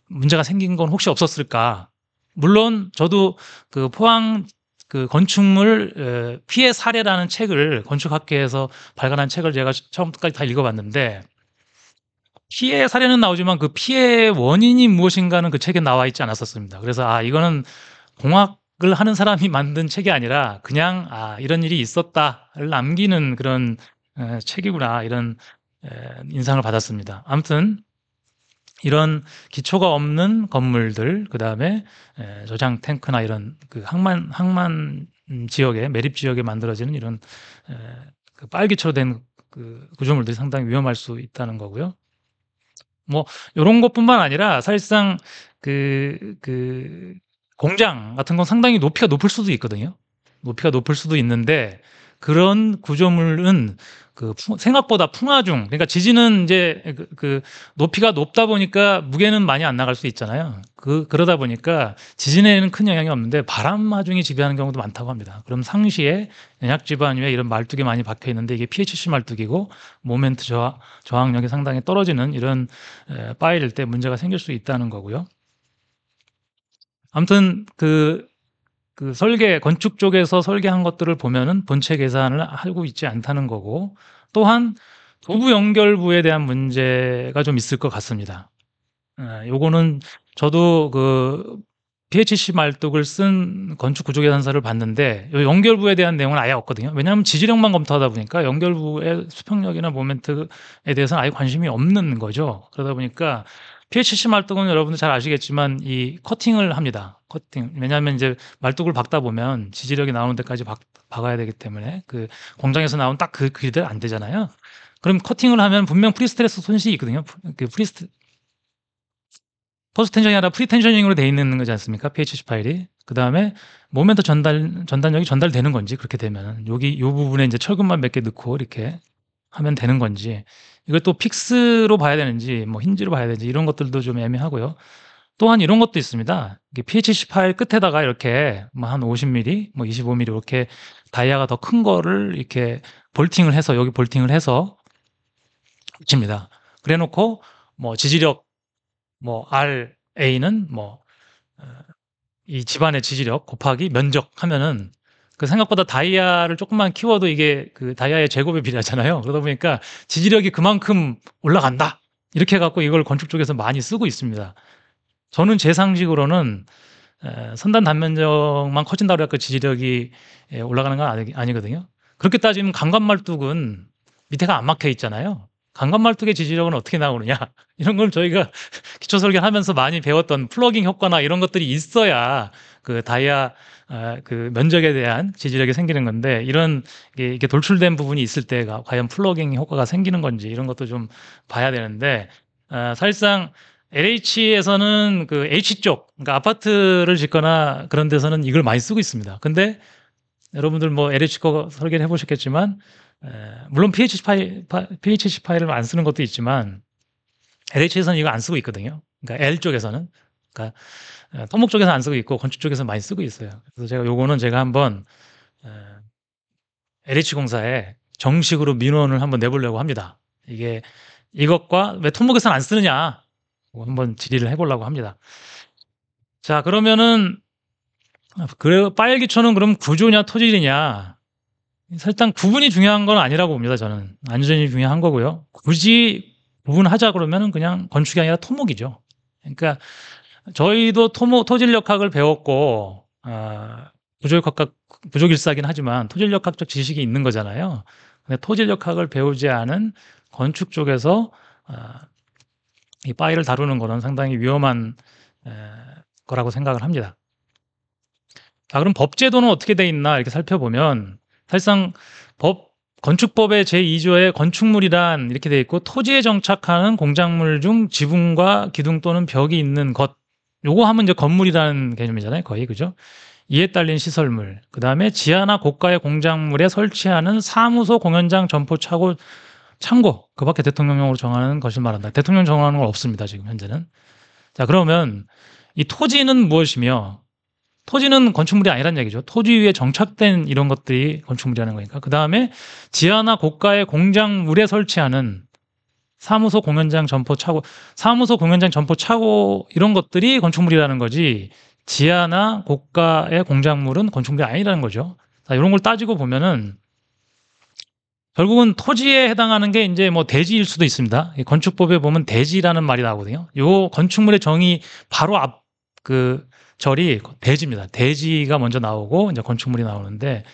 문제가 생긴 건 혹시 없었을까? 물론 저도 그 포항 그 건축물 피해 사례라는 책을 건축학회에서 발간한 책을 제가 처음부터까지 다 읽어봤는데, 피해 사례는 나오지만 그 피해의 원인이 무엇인가는 그 책에 나와 있지 않았었습니다. 그래서 이거는 공학을 하는 사람이 만든 책이 아니라 그냥 이런 일이 있었다를 남기는 그런 책이구나, 이런 인상을 받았습니다. 아무튼 이런 기초가 없는 건물들, 그다음에 저장 탱크나 이런 그 항만 지역에, 매립 지역에 만들어지는 이런 그 빨기초로 된 그 구조물들이 상당히 위험할 수 있다는 거고요. 뭐 요런 것뿐만 아니라 사실상 그 공장 같은 건 상당히 높이가 높을 수도 있거든요. 높이가 높을 수도 있는데, 그런 구조물은 생각보다 풍화중, 그러니까 지진은 이제 높이가 높다 보니까 무게는 많이 안 나갈 수 있잖아요. 그러다 보니까 지진에는 큰 영향이 없는데 바람마중이 지배하는 경우도 많다고 합니다. 그럼 상시에 연약 지반 위에 이런 말뚝이 많이 박혀 있는데, 이게 PHC 말뚝이고 모멘트 저항력이 상당히 떨어지는 이런 파일일 때 문제가 생길 수 있다는 거고요. 아무튼 건축 쪽에서 설계한 것들을 보면은 본체 계산을 하고 있지 않다는 거고, 또한 도부 연결부에 대한 문제가 좀 있을 것 같습니다. 요거는 저도 PHC 말뚝을 쓴 건축 구조 계산서를 봤는데, 요 연결부에 대한 내용은 아예 없거든요. 왜냐하면 지지력만 검토하다 보니까 연결부의 수평력이나 모멘트에 대해서는 아예 관심이 없는 거죠. 그러다 보니까 PHC 말뚝은 여러분들 잘 아시겠지만 이 커팅을 합니다. 커팅. 왜냐하면 이제 말뚝을 박다 보면 지지력이 나오는 데까지 박아야 되기 때문에 그 공장에서 나온 딱 그 그리대로 안 되잖아요. 그럼 커팅을 하면 분명 프리스트레스 손실이 있거든요. 포스트 텐션이 아니라 프리 텐셔닝으로 돼 있는 거지 않습니까? PHC 파일이. 그다음에 모멘트 전단력이 전달되는 건지, 그렇게 되면 여기 요 부분에 이제 철근만 몇 개 넣고 이렇게 하면 되는 건지, 이걸 또 픽스로 봐야 되는지 뭐 힌지로 봐야 되는지, 이런 것들도 좀 애매하고요. 또한 이런 것도 있습니다. 이게 PHC 파일 끝에다가 이렇게 뭐 한 50mm, 뭐 25mm 이렇게 다이아가 더 큰 거를 이렇게 여기 볼팅을 해서 붙입니다. 그래 놓고 뭐 지지력 뭐 RA는 뭐 이 집안의 지지력 곱하기 면적 하면은 그 생각보다 다이아를 조금만 키워도 이게 그 다이아의 제곱에 비례하잖아요. 그러다 보니까 지지력이 그만큼 올라간다. 이렇게 해갖고 이걸 건축 쪽에서 많이 쓰고 있습니다. 저는 제 상식으로는 선단 단면적만 커진다고 해서 지지력이 올라가는 건 아니거든요. 그렇게 따지면 강간말뚝은 밑에가 안 막혀 있잖아요. 강간말뚝의 지지력은 어떻게 나오느냐 이런 걸 저희가 기초 설계를 하면서 많이 배웠던 플러깅 효과나 이런 것들이 있어야 그 다이아 그 면적에 대한 지지력이 생기는 건데 이런 이게 돌출된 부분이 있을 때가 과연 플러깅 효과가 생기는 건지 이런 것도 좀 봐야 되는데 사실상 LH에서는 그 H 쪽, 그러니까 아파트를 짓거나 그런 데서는 이걸 많이 쓰고 있습니다. 근데 여러분들 뭐 LH 거 설계를 해보셨겠지만, 물론 PHC 파일을 안 쓰는 것도 있지만, LH에서는 이거 안 쓰고 있거든요. 그러니까 L 쪽에서는. 그러니까 토목 쪽에서 안 쓰고 있고, 건축 쪽에서 많이 쓰고 있어요. 그래서 제가 한번 LH공사에 정식으로 민원을 한번 내보려고 합니다. 이것과 왜 토목에서는 안 쓰느냐? 한번 질의를 해보려고 합니다. 자, 그러면은 파일 기초는 그럼 구조냐 토질이냐? 일단 구분이 중요한 건 아니라고 봅니다. 저는 안전이 중요한 거고요. 굳이 구분하자 그러면은 그냥 건축이 아니라 토목이죠. 그러니까 저희도 토질역학을 배웠고 부족일사긴 하지만 토질역학적 지식이 있는 거잖아요. 근데 토질역학을 배우지 않은 건축 쪽에서 이 파일을 다루는 거는 상당히 위험한 거라고 생각을 합니다. 자, 그럼 법제도는 어떻게 돼 있나 이렇게 살펴보면 사실상 건축법의 제2조에 건축물이란 이렇게 돼 있고 토지에 정착하는 공작물 중 지붕과 기둥 또는 벽이 있는 것 요거 하면 이제 건물이라는 개념이잖아요. 거의 그죠? 이에 딸린 시설물 그 다음에 지하나 고가의 공작물에 설치하는 사무소, 공연장, 점포, 창고 그 밖에 대통령령으로 정하는 것을 말한다. 대통령 정하는 건 없습니다. 지금 현재는. 자, 그러면 이 토지는 무엇이며 토지는 건축물이 아니란 얘기죠. 토지 위에 정착된 이런 것들이 건축물이라는 거니까. 그 다음에 지하나 고가의 공작물에 설치하는 사무소, 공연장, 점포, 차고, 사무소, 공연장, 점포, 차고 이런 것들이 건축물이라는 거지. 지하나 고가의 공작물은 건축물이 아니라는 거죠. 자, 이런 걸 따지고 보면은 결국은 토지에 해당하는 게 이제 뭐 대지일 수도 있습니다. 건축법에 보면 대지라는 말이 나오거든요. 요 건축물의 정의 바로 앞 그 절이 대지입니다. 대지가 먼저 나오고 이제 건축물이 나오는데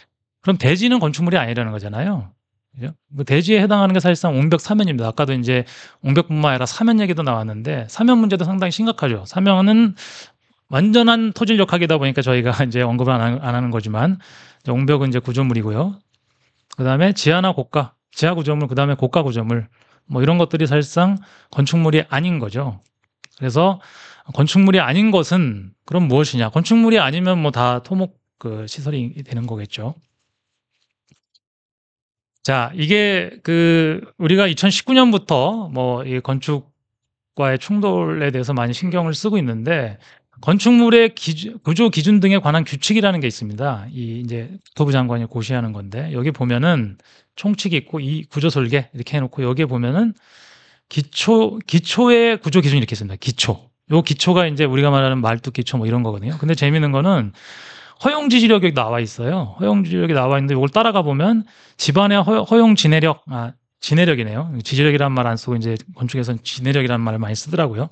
그럼 대지는 건축물이 아니라는 거잖아요. 그죠? 그 대지에 해당하는 게 사실상 옹벽 사면입니다. 아까도 이제 옹벽뿐만 아니라 사면 얘기도 나왔는데 사면 문제도 상당히 심각하죠. 사면은 완전한 토질역학이다 보니까 저희가 이제 언급을 안 하는 거지만 옹벽은 이제 구조물이고요. 그다음에 지하나 고가, 지하 구조물, 그다음에 고가 구조물 뭐 이런 것들이 사실상 건축물이 아닌 거죠. 그래서 건축물이 아닌 것은 그럼 무엇이냐? 건축물이 아니면 뭐 다 토목 그 시설이 되는 거겠죠. 자, 이게 그 우리가 2019년부터 뭐 이 건축과의 충돌에 대해서 많이 신경을 쓰고 있는데 건축물의 구조 기준 등에 관한 규칙이라는 게 있습니다. 이 이제 국토부 장관이 고시하는 건데 여기 보면은 총칙이 있고 이 구조 설계 이렇게 해놓고 여기에 보면은 기초의 구조 기준이 이렇게 있습니다. 기초. 요 기초가 이제 우리가 말하는 말뚝 기초 뭐 이런 거거든요. 근데 재미있는 거는 허용 지지력이 나와 있어요. 허용 지지력이 나와 있는데 이걸 따라가 보면 집안의 허용 진해력, 진해력이네요. 지지력이라는 말 안 쓰고 이제 건축에서는 진해력이라는 말을 많이 쓰더라고요.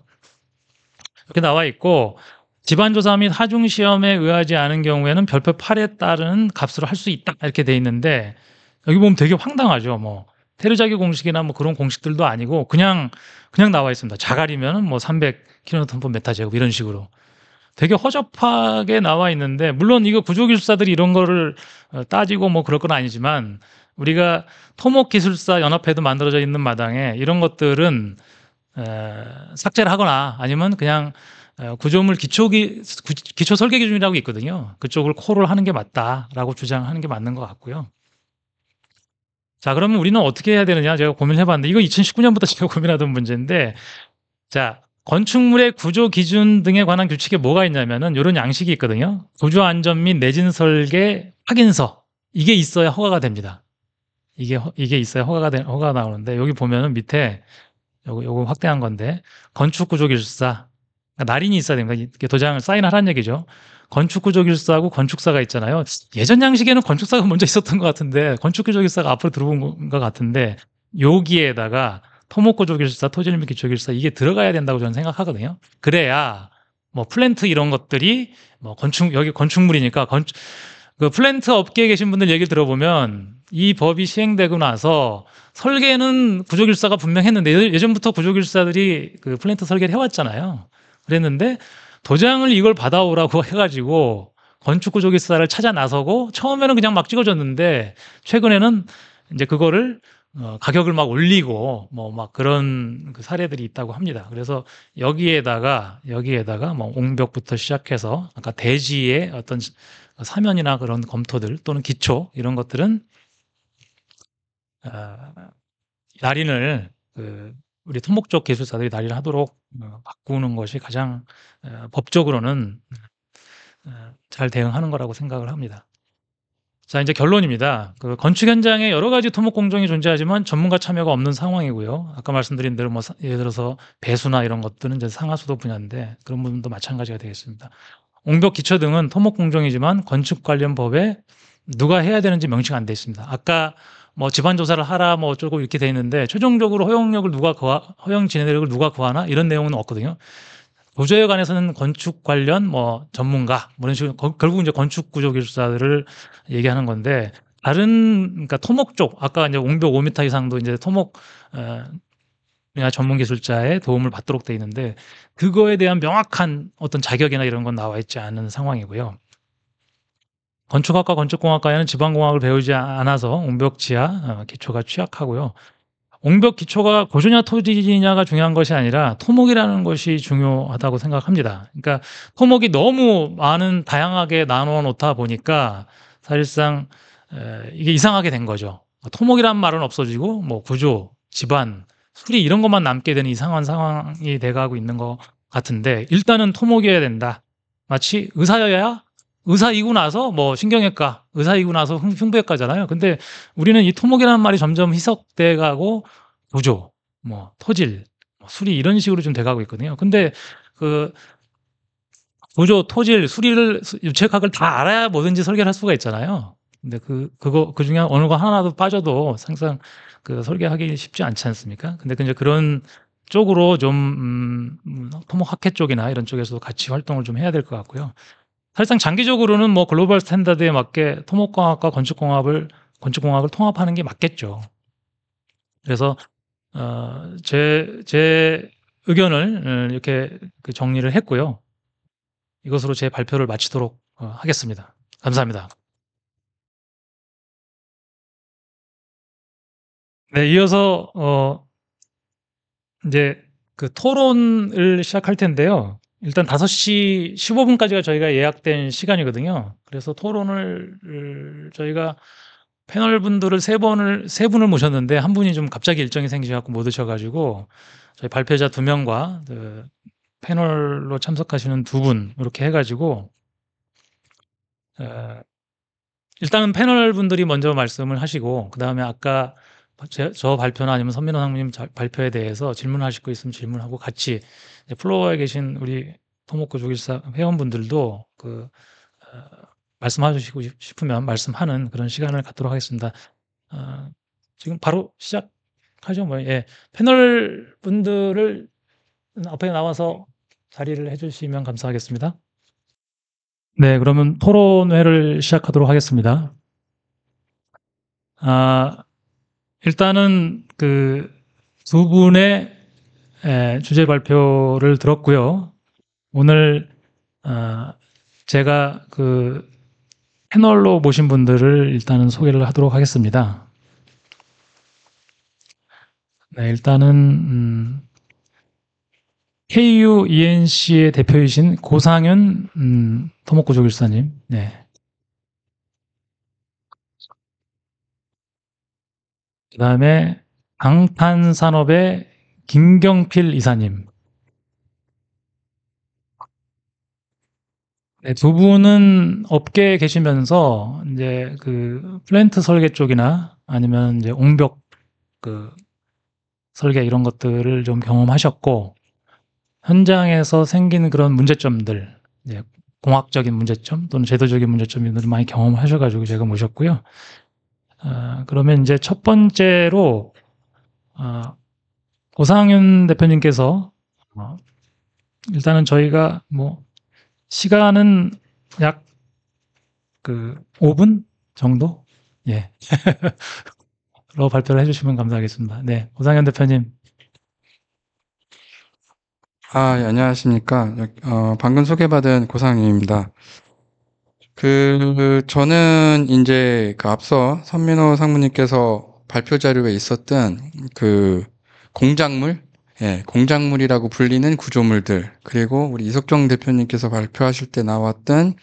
이렇게 나와 있고 집안조사 및 하중 시험에 의하지 않은 경우에는 별표 8에 따른 값으로 할 수 있다 이렇게 돼 있는데 여기 보면 되게 황당하죠. 뭐 테르자기 공식이나 뭐 그런 공식들도 아니고 그냥 나와 있습니다. 자갈이면은 뭐 300kN/m 제곱 이런 식으로 되게 허접하게 나와 있는데 물론 이거 구조기술사들이 이런 거를 따지고 뭐 그럴 건 아니지만 우리가 토목기술사 연합회도 만들어져 있는 마당에 이런 것들은 삭제를 하거나 아니면 그냥 구조물 기초 설계 기준이라고 있거든요. 그쪽을 콜을 하는 게 맞다라고 주장하는 게 맞는 것 같고요. 자, 그러면 우리는 어떻게 해야 되느냐? 제가 고민해 봤는데 이거 2019년부터 제가 고민하던 문제인데 자, 건축물의 구조 기준 등에 관한 규칙에 뭐가 있냐면은 이런 양식이 있거든요. 구조 안전 및 내진 설계 확인서. 이게 있어야 허가가 됩니다. 이게 있어야 허가가 나오는데 여기 보면은 밑에 요거 확대한 건데 건축 구조 기술사 그러니까 날인이 있어야 됩니다. 이게 도장을 사인하라는 얘기죠. 건축구조길사하고 건축사가 있잖아요. 예전 양식에는 건축사가 먼저 있었던 것 같은데 건축구조길사가 앞으로 들어온 것 같은데 여기에다가 토목구조길사, 토질미기조길사 이게 들어가야 된다고 저는 생각하거든요. 그래야 뭐 플랜트 이런 것들이 뭐 여기 건축물이니까 그 플랜트 업계에 계신 분들 얘기를 들어보면 이 법이 시행되고 나서 설계는 구조길사가 분명 했는데 예전부터 구조길사들이 그 플랜트 설계를 해왔잖아요. 그랬는데 도장을 이걸 받아오라고 해가지고 건축구조기사를 찾아 나서고 처음에는 그냥 막 찍어줬는데 최근에는 이제 그거를 가격을 막 올리고 뭐 막 그런 그 사례들이 있다고 합니다. 그래서 여기에다가 뭐 옹벽부터 시작해서 아까 대지의 어떤 사면이나 그런 검토들 또는 기초 이런 것들은 날인을 우리 토목 쪽 기술사들이 날인을 하도록 바꾸는 것이 가장 법적으로는 잘 대응하는 거라고 생각을 합니다. 자, 이제 결론입니다. 그 건축 현장에 여러 가지 토목 공정이 존재하지만 전문가 참여가 없는 상황이고요. 아까 말씀드린 대로 뭐 예를 들어서 배수나 이런 것들은 이제 상하수도 분야인데 그런 부분도 마찬가지가 되겠습니다. 옹벽 기초 등은 토목 공정이지만 건축 관련 법에 누가 해야 되는지 명시가 안 돼 있습니다. 아까 뭐 집안 조사를 하라 뭐 어쩌고 이렇게 돼 있는데 최종적으로 허용 진행력을 누가 구하나 이런 내용은 없거든요. 도저에 관해서는 건축 관련 뭐 전문가 뭐 이런 식으로 결국 이제 건축 구조 기술사들을 얘기하는 건데 다른 그러니까 토목 쪽 아까 이제 옹벽 5m 이상도 이제 토목 분야 전문 기술자의 도움을 받도록 돼 있는데 그거에 대한 명확한 어떤 자격이나 이런 건 나와 있지 않은 상황이고요. 건축학과 건축공학과에는 지방공학을 배우지 않아서 옹벽 지하 기초가 취약하고요. 옹벽 기초가 고조냐 토지냐가 중요한 것이 아니라 토목이라는 것이 중요하다고 생각합니다. 그러니까 토목이 너무 많은 다양하게 나누어 놓다 보니까 사실상 이게 이상하게 된 거죠. 토목이란 말은 없어지고 뭐 구조, 집안, 수리 이런 것만 남게 되는 이상한 상황이 돼가고 있는 것 같은데 일단은 토목이어야 된다. 마치 의사여야 의사이고 나서 뭐 신경외과, 의사이고 나서 흉부외과잖아요. 근데 우리는 이 토목이라는 말이 점점 희석돼 가고 구조, 뭐 토질, 뭐 수리 이런 식으로 좀 돼가고 있거든요. 근데 그 구조, 토질, 수리를 유책학을 다 알아야 뭐든지 설계를 할 수가 있잖아요. 근데 그 중에 어느 거 하나도 빠져도 항상 그 설계하기 쉽지 않지 않습니까? 근데 이제 그런 쪽으로 좀 토목학회 쪽이나 이런 쪽에서도 같이 활동을 좀 해야 될 것 같고요. 사실상 장기적으로는 뭐 글로벌 스탠다드에 맞게 토목공학과 건축공학을 통합하는 게 맞겠죠. 그래서 제 의견을 이렇게 정리를 했고요. 이것으로 제 발표를 마치도록 하겠습니다. 감사합니다. 네, 이어서 이제 그 토론을 시작할 텐데요. 일단 5시 15분까지가 저희가 예약된 시간이거든요. 그래서 토론을 저희가 패널 분들을 세 분을 모셨는데 한 분이 좀 갑자기 일정이 생기셔갖고 못 오셔가지고 저희 발표자 2명과 그 패널로 참석하시는 2분 이렇게 해가지고 일단은 패널 분들이 먼저 말씀을 하시고 그 다음에 아까 저 발표나 아니면 선민호 상무님 발표에 대해서 질문하실 거 있으면 질문하고 같이 플로어에 계신 우리 토목구 조길사 회원분들도 말씀하시고 싶으면 말씀하는 그런 시간을 갖도록 하겠습니다. 지금 바로 시작하죠. 뭐, 예. 패널 분들을 앞에 나와서 자리를 해주시면 감사하겠습니다. 네, 그러면 토론회를 시작하도록 하겠습니다. 일단은 그 두 분의 주제 발표를 들었고요. 오늘 제가 그 패널로 모신 분들을 일단은 소개를 하도록 하겠습니다. 네, 일단은 KU ENC의 대표이신 고상현 토목구 조길사님. 네. 그다음에 방탄산업의 김경필 이사님. 네, 두 분은 업계에 계시면서 이제 그 플랜트 설계 쪽이나 아니면 이제 옹벽 그 설계 이런 것들을 좀 경험하셨고 현장에서 생기는 그런 문제점들, 이제 공학적인 문제점 또는 제도적인 문제점들을 많이 경험하셔가지고 제가 모셨고요. 그러면 이제 첫 번째로 오상윤 대표님께서 일단은 저희가 뭐 시간은 약 5분 정도 예. 로 발표를 해주시면 감사하겠습니다. 네, 오상현 대표님. 예, 안녕하십니까. 방금 소개받은 고상윤입니다. 저는 이제 앞서 선민호 상무님께서 발표 자료에 있었던 공작물, 공작물이라고 불리는 구조물들, 그리고 우리 이석종 대표님께서 발표하실 때 나왔던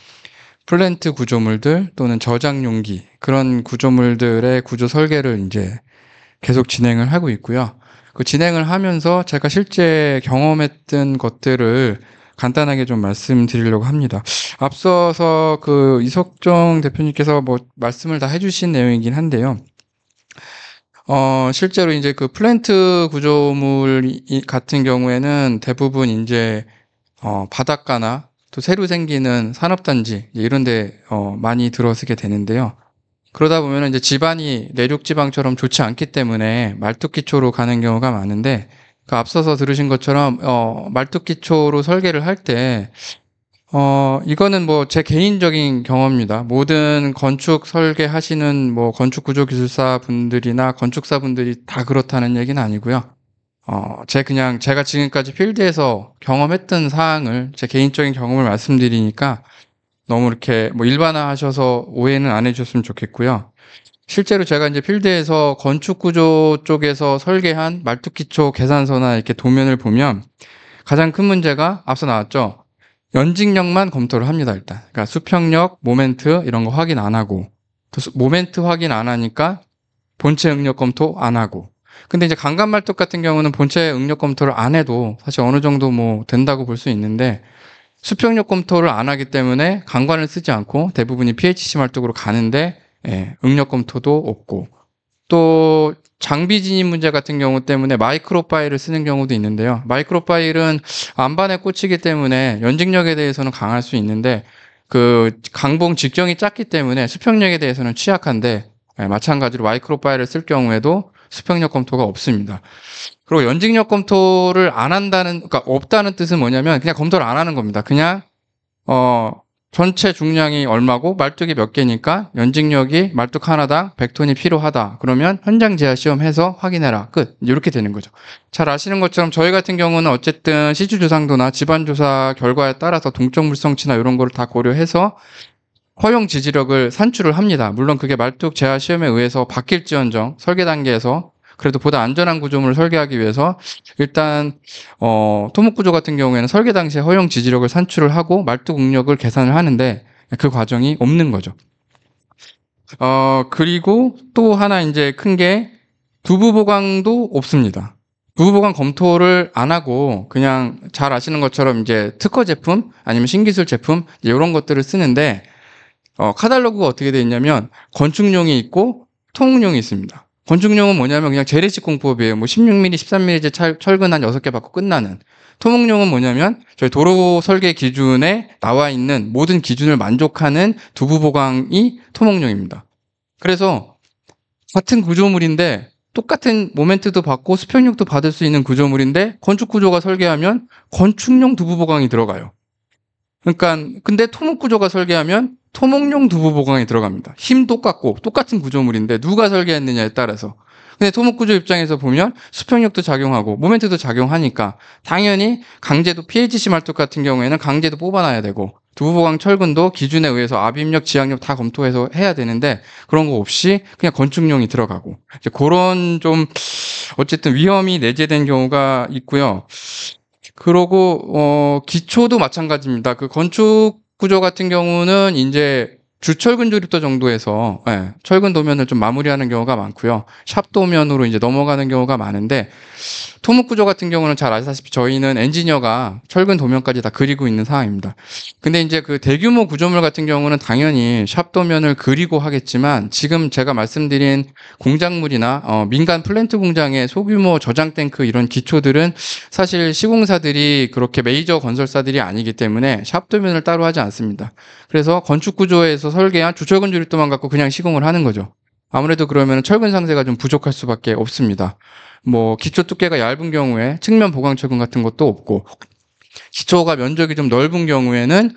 플랜트 구조물들 또는 저장 용기, 그런 구조물들의 구조 설계를 이제 계속 진행을 하고 있고요. 그 진행을 하면서 제가 실제 경험했던 것들을 간단하게 좀 말씀드리려고 합니다. 앞서서 이석종 대표님께서 뭐 말씀을 다 해주신 내용이긴 한데요. 실제로 이제 플랜트 구조물 같은 경우에는 대부분 이제 바닷가나 또 새로 생기는 산업단지 이런 데 많이 들어서게 되는데요. 그러다 보면 이제 지반이 내륙 지방처럼 좋지 않기 때문에 말뚝기초로 가는 경우가 많은데, 앞서서 들으신 것처럼 말뚝기초로 설계를 할 때 이거는 뭐 제 개인적인 경험입니다. 모든 건축 설계하시는 뭐 건축 구조 기술사 분들이나 건축사 분들이 다 그렇다는 얘기는 아니고요. 제가 지금까지 필드에서 경험했던 사항을 제 개인적인 경험을 말씀드리니까 너무 이렇게 뭐 일반화하셔서 오해는 안 해주셨으면 좋겠고요. 실제로 제가 이제 필드에서 건축 구조 쪽에서 설계한 말뚝기초 계산서나 이렇게 도면을 보면 가장 큰 문제가 앞서 나왔죠. 연직력만 검토를 합니다, 일단. 그러니까 수평력, 모멘트 이런 거 확인 안 하고, 모멘트 확인 안 하니까 본체 응력 검토 안 하고. 근데 이제 강간 말뚝 같은 경우는 본체 응력 검토를 안 해도 사실 어느 정도 뭐 된다고 볼 수 있는데, 수평력 검토를 안 하기 때문에 강관을 쓰지 않고 대부분이 PHC 말뚝으로 가는데 응력 검토도 없고, 또 장비 진입 문제 같은 경우 때문에 마이크로 파일을 쓰는 경우도 있는데요. 마이크로 파일은 안반에 꽂히기 때문에 연직력에 대해서는 강할 수 있는데 강봉 직경이 작기 때문에 수평력에 대해서는 취약한데, 마찬가지로 마이크로 파일을 쓸 경우에도 수평력 검토가 없습니다. 그리고 연직력 검토를 안 한다는, 그러니까 없다는 뜻은 뭐냐면 그냥 검토를 안 하는 겁니다. 그냥 전체 중량이 얼마고 말뚝이 몇 개니까 연직력이 말뚝 하나당 100톤이 필요하다. 그러면 현장 제하 시험해서 확인해라. 끝. 이렇게 되는 거죠. 잘 아시는 것처럼 저희 같은 경우는 어쨌든 시주 조상도나 집안 조사 결과에 따라서 동적 물성치나 이런 거를 다 고려해서 허용 지지력을 산출을 합니다. 물론 그게 말뚝 제하 시험에 의해서 바뀔지언정 설계 단계에서 그래도 보다 안전한 구조물을 설계하기 위해서 일단 토목 구조 같은 경우에는 설계 당시에 허용 지지력을 산출을 하고 말뚝 응력을 계산을 하는데 그 과정이 없는 거죠. 그리고 또 하나 이제 큰 게 두부 보강도 없습니다. 두부 보강 검토를 안 하고 그냥 잘 아시는 것처럼 이제 특허 제품 아니면 신기술 제품 이런 것들을 쓰는데, 카탈로그가 어떻게 되어 있냐면 건축용이 있고 토목용이 있습니다. 건축용은 뭐냐면 그냥 재래식 공법이에요. 뭐 16mm, 13mm 철근 한 6개 받고 끝나는. 토목용은 뭐냐면 저희 도로 설계 기준에 나와 있는 모든 기준을 만족하는 두부 보강이 토목용입니다. 그래서 같은 구조물인데 똑같은 모멘트도 받고 수평력도 받을 수 있는 구조물인데 건축 구조가 설계하면 건축용 두부 보강이 들어가요. 그러니까 근데 토목 구조가 설계하면 토목용 두부 보강이 들어갑니다. 힘 똑같고 똑같은 구조물인데 누가 설계했느냐에 따라서. 근데 토목 구조 입장에서 보면 수평력도 작용하고 모멘트도 작용하니까 당연히 강제도 PHC 말뚝 같은 경우에는 강제도 뽑아놔야 되고 두부 보강 철근도 기준에 의해서 압입력, 지압력 다 검토해서 해야 되는데 그런 거 없이 그냥 건축용이 들어가고 이제 그런 좀 어쨌든 위험이 내재된 경우가 있고요. 그러고 기초도 마찬가지입니다. 그 건축 구조 같은 경우는 이제 주철근 조립도 정도에서 예, 철근 도면을 좀 마무리하는 경우가 많고요. 샵 도면으로 이제 넘어가는 경우가 많은데 토목 구조 같은 경우는 잘 아시다시피 저희는 엔지니어가 철근 도면까지 다 그리고 있는 상황입니다. 근데 이제 그 대규모 구조물 같은 경우는 당연히 샵 도면을 그리고 하겠지만 지금 제가 말씀드린 공작물이나 민간 플랜트 공장의 소규모 저장 탱크 이런 기초들은 사실 시공사들이 그렇게 메이저 건설사들이 아니기 때문에 샵 도면을 따로 하지 않습니다. 그래서 건축 구조에서 설계한 주철근 조립도만 갖고 그냥 시공을 하는 거죠. 아무래도 그러면 철근 상세가 좀 부족할 수밖에 없습니다. 뭐 기초 두께가 얇은 경우에 측면 보강 철근 같은 것도 없고 기초가 면적이 좀 넓은 경우에는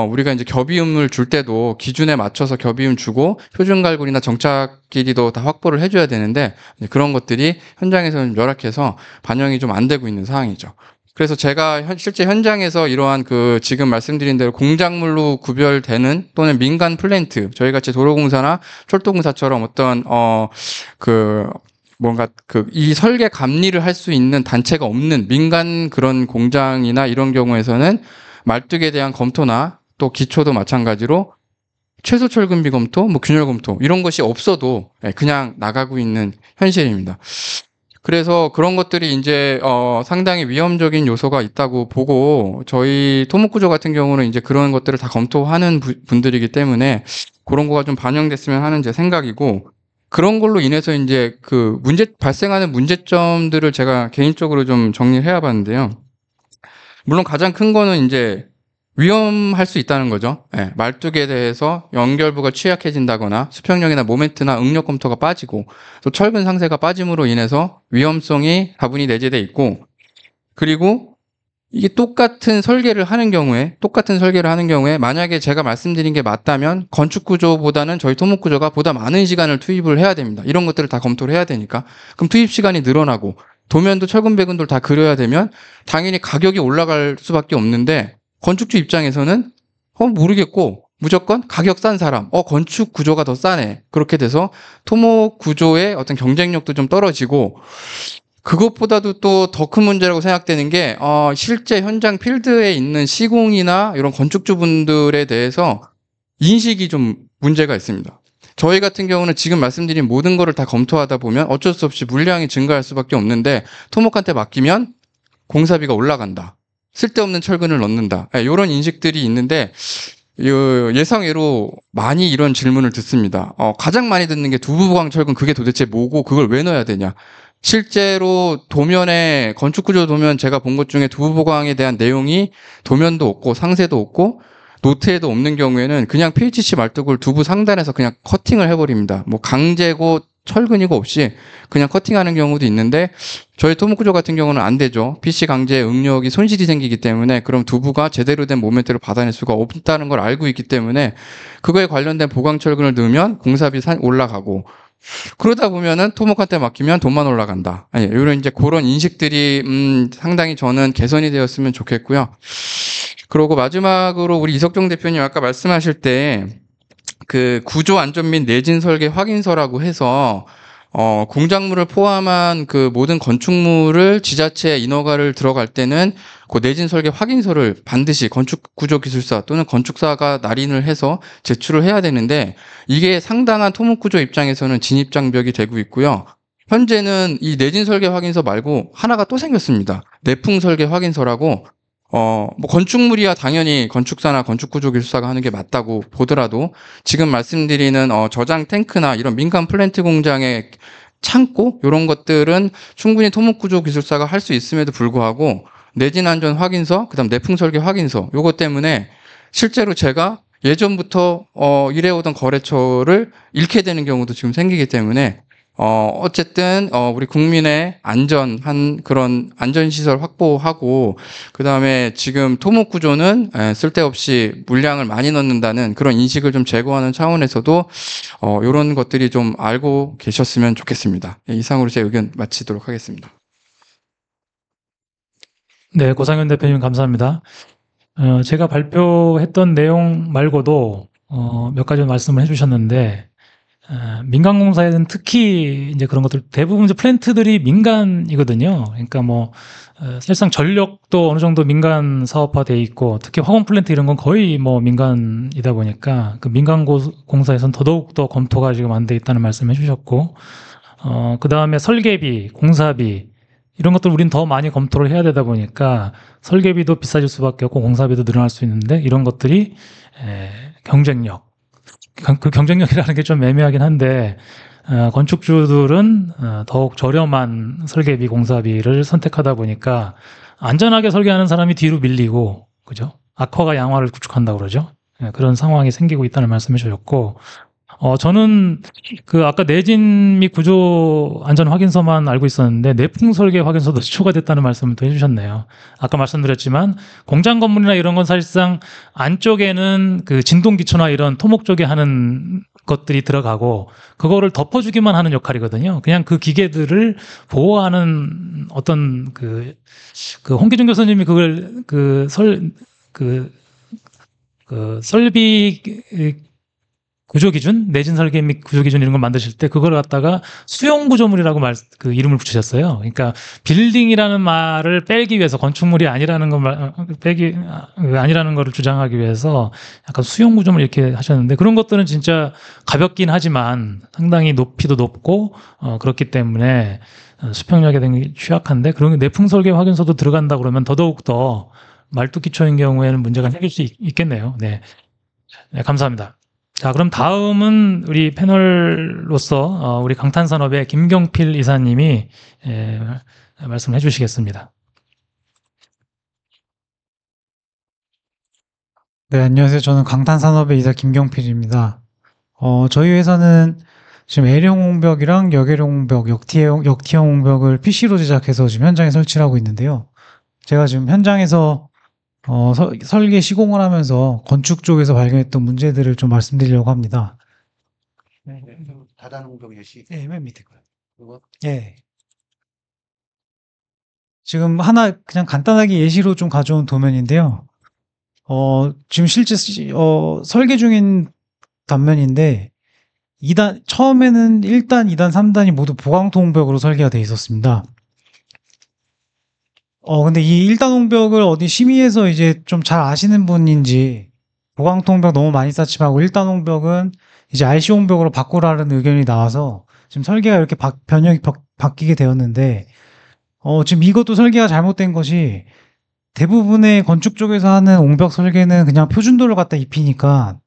우리가 이제 겹이음을 줄 때도 기준에 맞춰서 겹이음 주고 표준 갈고리나 정착 길이도 다 확보를 해줘야 되는데 그런 것들이 현장에서는 열악해서 반영이 좀 안 되고 있는 상황이죠. 그래서 제가 실제 현장에서 이러한 그 지금 말씀드린 대로 공작물로 구별되는 또는 민간 플랜트 저희 같이 도로공사나 철도공사처럼 어떤 뭔가 이 설계 감리를 할 수 있는 단체가 없는 민간 그런 공장이나 이런 경우에서는 말뚝에 대한 검토나 또 기초도 마찬가지로 최소 철근비 검토, 뭐 균열 검토 이런 것이 없어도 그냥 나가고 있는 현실입니다. 그래서 그런 것들이 이제 상당히 위험적인 요소가 있다고 보고 저희 토목구조 같은 경우는 이제 그런 것들을 다 검토하는 분들이기 때문에 그런 거가 좀 반영됐으면 하는 제 생각이고 그런 걸로 인해서 이제 그 발생하는 문제점들을 제가 개인적으로 좀 정리를 해봤는데요. 물론 가장 큰 거는 이제 위험할 수 있다는 거죠. 예, 말뚝에 대해서 연결부가 취약해진다거나 수평력이나 모멘트나 응력 검토가 빠지고 또 철근 상세가 빠짐으로 인해서 위험성이 다분히 내재돼 있고 그리고 이게 똑같은 설계를 하는 경우에 만약에 제가 말씀드린 게 맞다면 건축 구조보다는 저희 토목 구조가 보다 많은 시간을 투입을 해야 됩니다. 이런 것들을 다 검토를 해야 되니까 그럼 투입 시간이 늘어나고 도면도 철근 배근도 다 그려야 되면 당연히 가격이 올라갈 수밖에 없는데 건축주 입장에서는 모르겠고 무조건 가격 싼 사람 건축 구조가 더 싸네 그렇게 돼서 토목 구조의 어떤 경쟁력도 좀 떨어지고 그것보다도 또 더 큰 문제라고 생각되는 게 실제 현장 필드에 있는 시공이나 이런 건축주분들에 대해서 인식이 좀 문제가 있습니다. 저희 같은 경우는 지금 말씀드린 모든 거를 다 검토하다 보면 어쩔 수 없이 물량이 증가할 수밖에 없는데 토목한테 맡기면 공사비가 올라간다. 쓸데없는 철근을 넣는다. 이런 인식들이 있는데 예상외로 많이 이런 질문을 듣습니다. 가장 많이 듣는 게 두부보강 철근 그게 도대체 뭐고 그걸 왜 넣어야 되냐. 실제로 도면에 건축구조 도면 제가 본 것 중에 두부보강에 대한 내용이 도면도 없고 상세도 없고 노트에도 없는 경우에는 그냥 PHC 말뚝을 두부 상단에서 그냥 커팅을 해버립니다. 뭐 강제고 철근이고 없이 그냥 커팅하는 경우도 있는데 저희 토목구조 같은 경우는 안 되죠. PC 강제 응력이 손실이 생기기 때문에 그럼 두부가 제대로 된 모멘트를 받아낼 수가 없다는 걸 알고 있기 때문에 그거에 관련된 보강 철근을 넣으면 공사비 올라가고 그러다 보면은 토목한테 맡기면 돈만 올라간다. 이런 이제 그런 인식들이 상당히 저는 개선이 되었으면 좋겠고요. 그리고 마지막으로 우리 이석종 대표님 아까 말씀하실 때 그 구조 안전 및 내진 설계 확인서라고 해서 공작물을 포함한 그 모든 건축물을 지자체 인허가를 들어갈 때는 그 내진 설계 확인서를 반드시 건축구조기술사 또는 건축사가 날인을 해서 제출을 해야 되는데 이게 상당한 토목구조 입장에서는 진입장벽이 되고 있고요. 현재는 이 내진 설계 확인서 말고 하나가 또 생겼습니다. 내풍 설계 확인서라고 뭐 건축물이야 당연히 건축사나 건축구조기술사가 하는 게 맞다고 보더라도 지금 말씀드리는 저장 탱크나 이런 민간 플랜트 공장의 창고 이런 것들은 충분히 토목구조기술사가 할 수 있음에도 불구하고 내진안전 확인서, 그다음 내풍 설계 확인서 요것 때문에 실제로 제가 예전부터 일해오던 거래처를 잃게 되는 경우도 지금 생기기 때문에 어쨌든 우리 국민의 안전한 그런 안전시설 확보하고 그다음에 지금 토목구조는 쓸데없이 물량을 많이 넣는다는 그런 인식을 좀 제거하는 차원에서도 이런 것들이 좀 알고 계셨으면 좋겠습니다. 이상으로 제 의견 마치도록 하겠습니다. 네, 고상현 대표님 감사합니다. 제가 발표했던 내용 말고도 몇 가지 말씀을 해주셨는데 민간공사에는 특히 이제 그런 것들 대부분 이제 플랜트들이 민간이거든요. 그러니까 뭐 사실상 전력도 어느 정도 민간 사업화돼 있고 특히 화공 플랜트 이런 건 거의 뭐 민간이다 보니까 그 민간 공사에서는 더더욱 더 검토가 지금 안 돼 있다는 말씀해 주셨고 그 다음에 설계비, 공사비 이런 것들 우린 더 많이 검토를 해야 되다 보니까 설계비도 비싸질 수밖에 없고 공사비도 늘어날 수 있는데 이런 것들이 경쟁력 그 경쟁력이라는 게 좀 애매하긴 한데 건축주들은 더욱 저렴한 설계비, 공사비를 선택하다 보니까 안전하게 설계하는 사람이 뒤로 밀리고, 그죠? 악화가 양화를 구축한다고 그러죠. 그런 상황이 생기고 있다는 말씀해 주셨고, 저는 그 아까 내진 및 구조 안전 확인서만 알고 있었는데 내풍 설계 확인서도 추가됐다는 말씀을 또 해주셨네요. 아까 말씀드렸지만 공장 건물이나 이런 건 사실상 안쪽에는 그 진동 기초나 이런 토목 쪽에 하는 것들이 들어가고 그거를 덮어주기만 하는 역할이거든요. 그냥 그 기계들을 보호하는 어떤 그 홍기준 교수님이 그걸 설비 구조 기준, 내진 설계 및 구조 기준 이런 걸 만드실 때 그걸 갖다가 수용 구조물이라고 그 이름을 붙이셨어요. 그러니까 빌딩이라는 말을 빼기 위해서 건축물이 아니라는 아니라는 거를 주장하기 위해서 약간 수용 구조물 이렇게 하셨는데 그런 것들은 진짜 가볍긴 하지만 상당히 높이도 높고 그렇기 때문에 수평력에 대한 취약한데 그런 내풍 설계 확인서도 들어간다 그러면 더더욱 더 말뚝 기초인 경우에는 문제가 생길 수 있겠네요. 네, 감사합니다. 자, 그럼 다음은 우리 패널로서 우리 강탄산업의 김경필 이사님이 말씀을 해주시겠습니다. 네, 안녕하세요. 저는 강탄산업의 이사 김경필입니다. 저희 회사는 지금 L형 홍벽이랑 역L형 홍벽, 역티형 홍벽을 PC로 제작해서 지금 현장에 설치를 하고 있는데요. 제가 지금 현장에서 설계 시공을 하면서 건축 쪽에서 발견했던 문제들을 좀 말씀드리려고 합니다. 다단 홍벽 예시. 네, 맨 밑에 거요. 그거? 예. 지금 하나 그냥 간단하게 예시로 좀 가져온 도면인데요. 지금 실제 설계 중인 단면인데 처음에는 1단, 2단, 3단이 모두 보강토 홍벽으로 설계가 되어 있었습니다. 근데 이 1단 홍벽을 어디 심의해서 이제 좀 잘 아시는 분인지 보강토 홍벽 너무 많이 쌓지하고 1단 홍벽은 이제 RC 홍벽으로 바꾸라는 의견이 나와서 지금 설계가 이렇게 변형이 바뀌게 되었는데 지금 이것도 설계가 잘못된 것이 대부분의 건축 쪽에서 하는 홍벽 설계는 그냥 표준도를 갖다 입히니까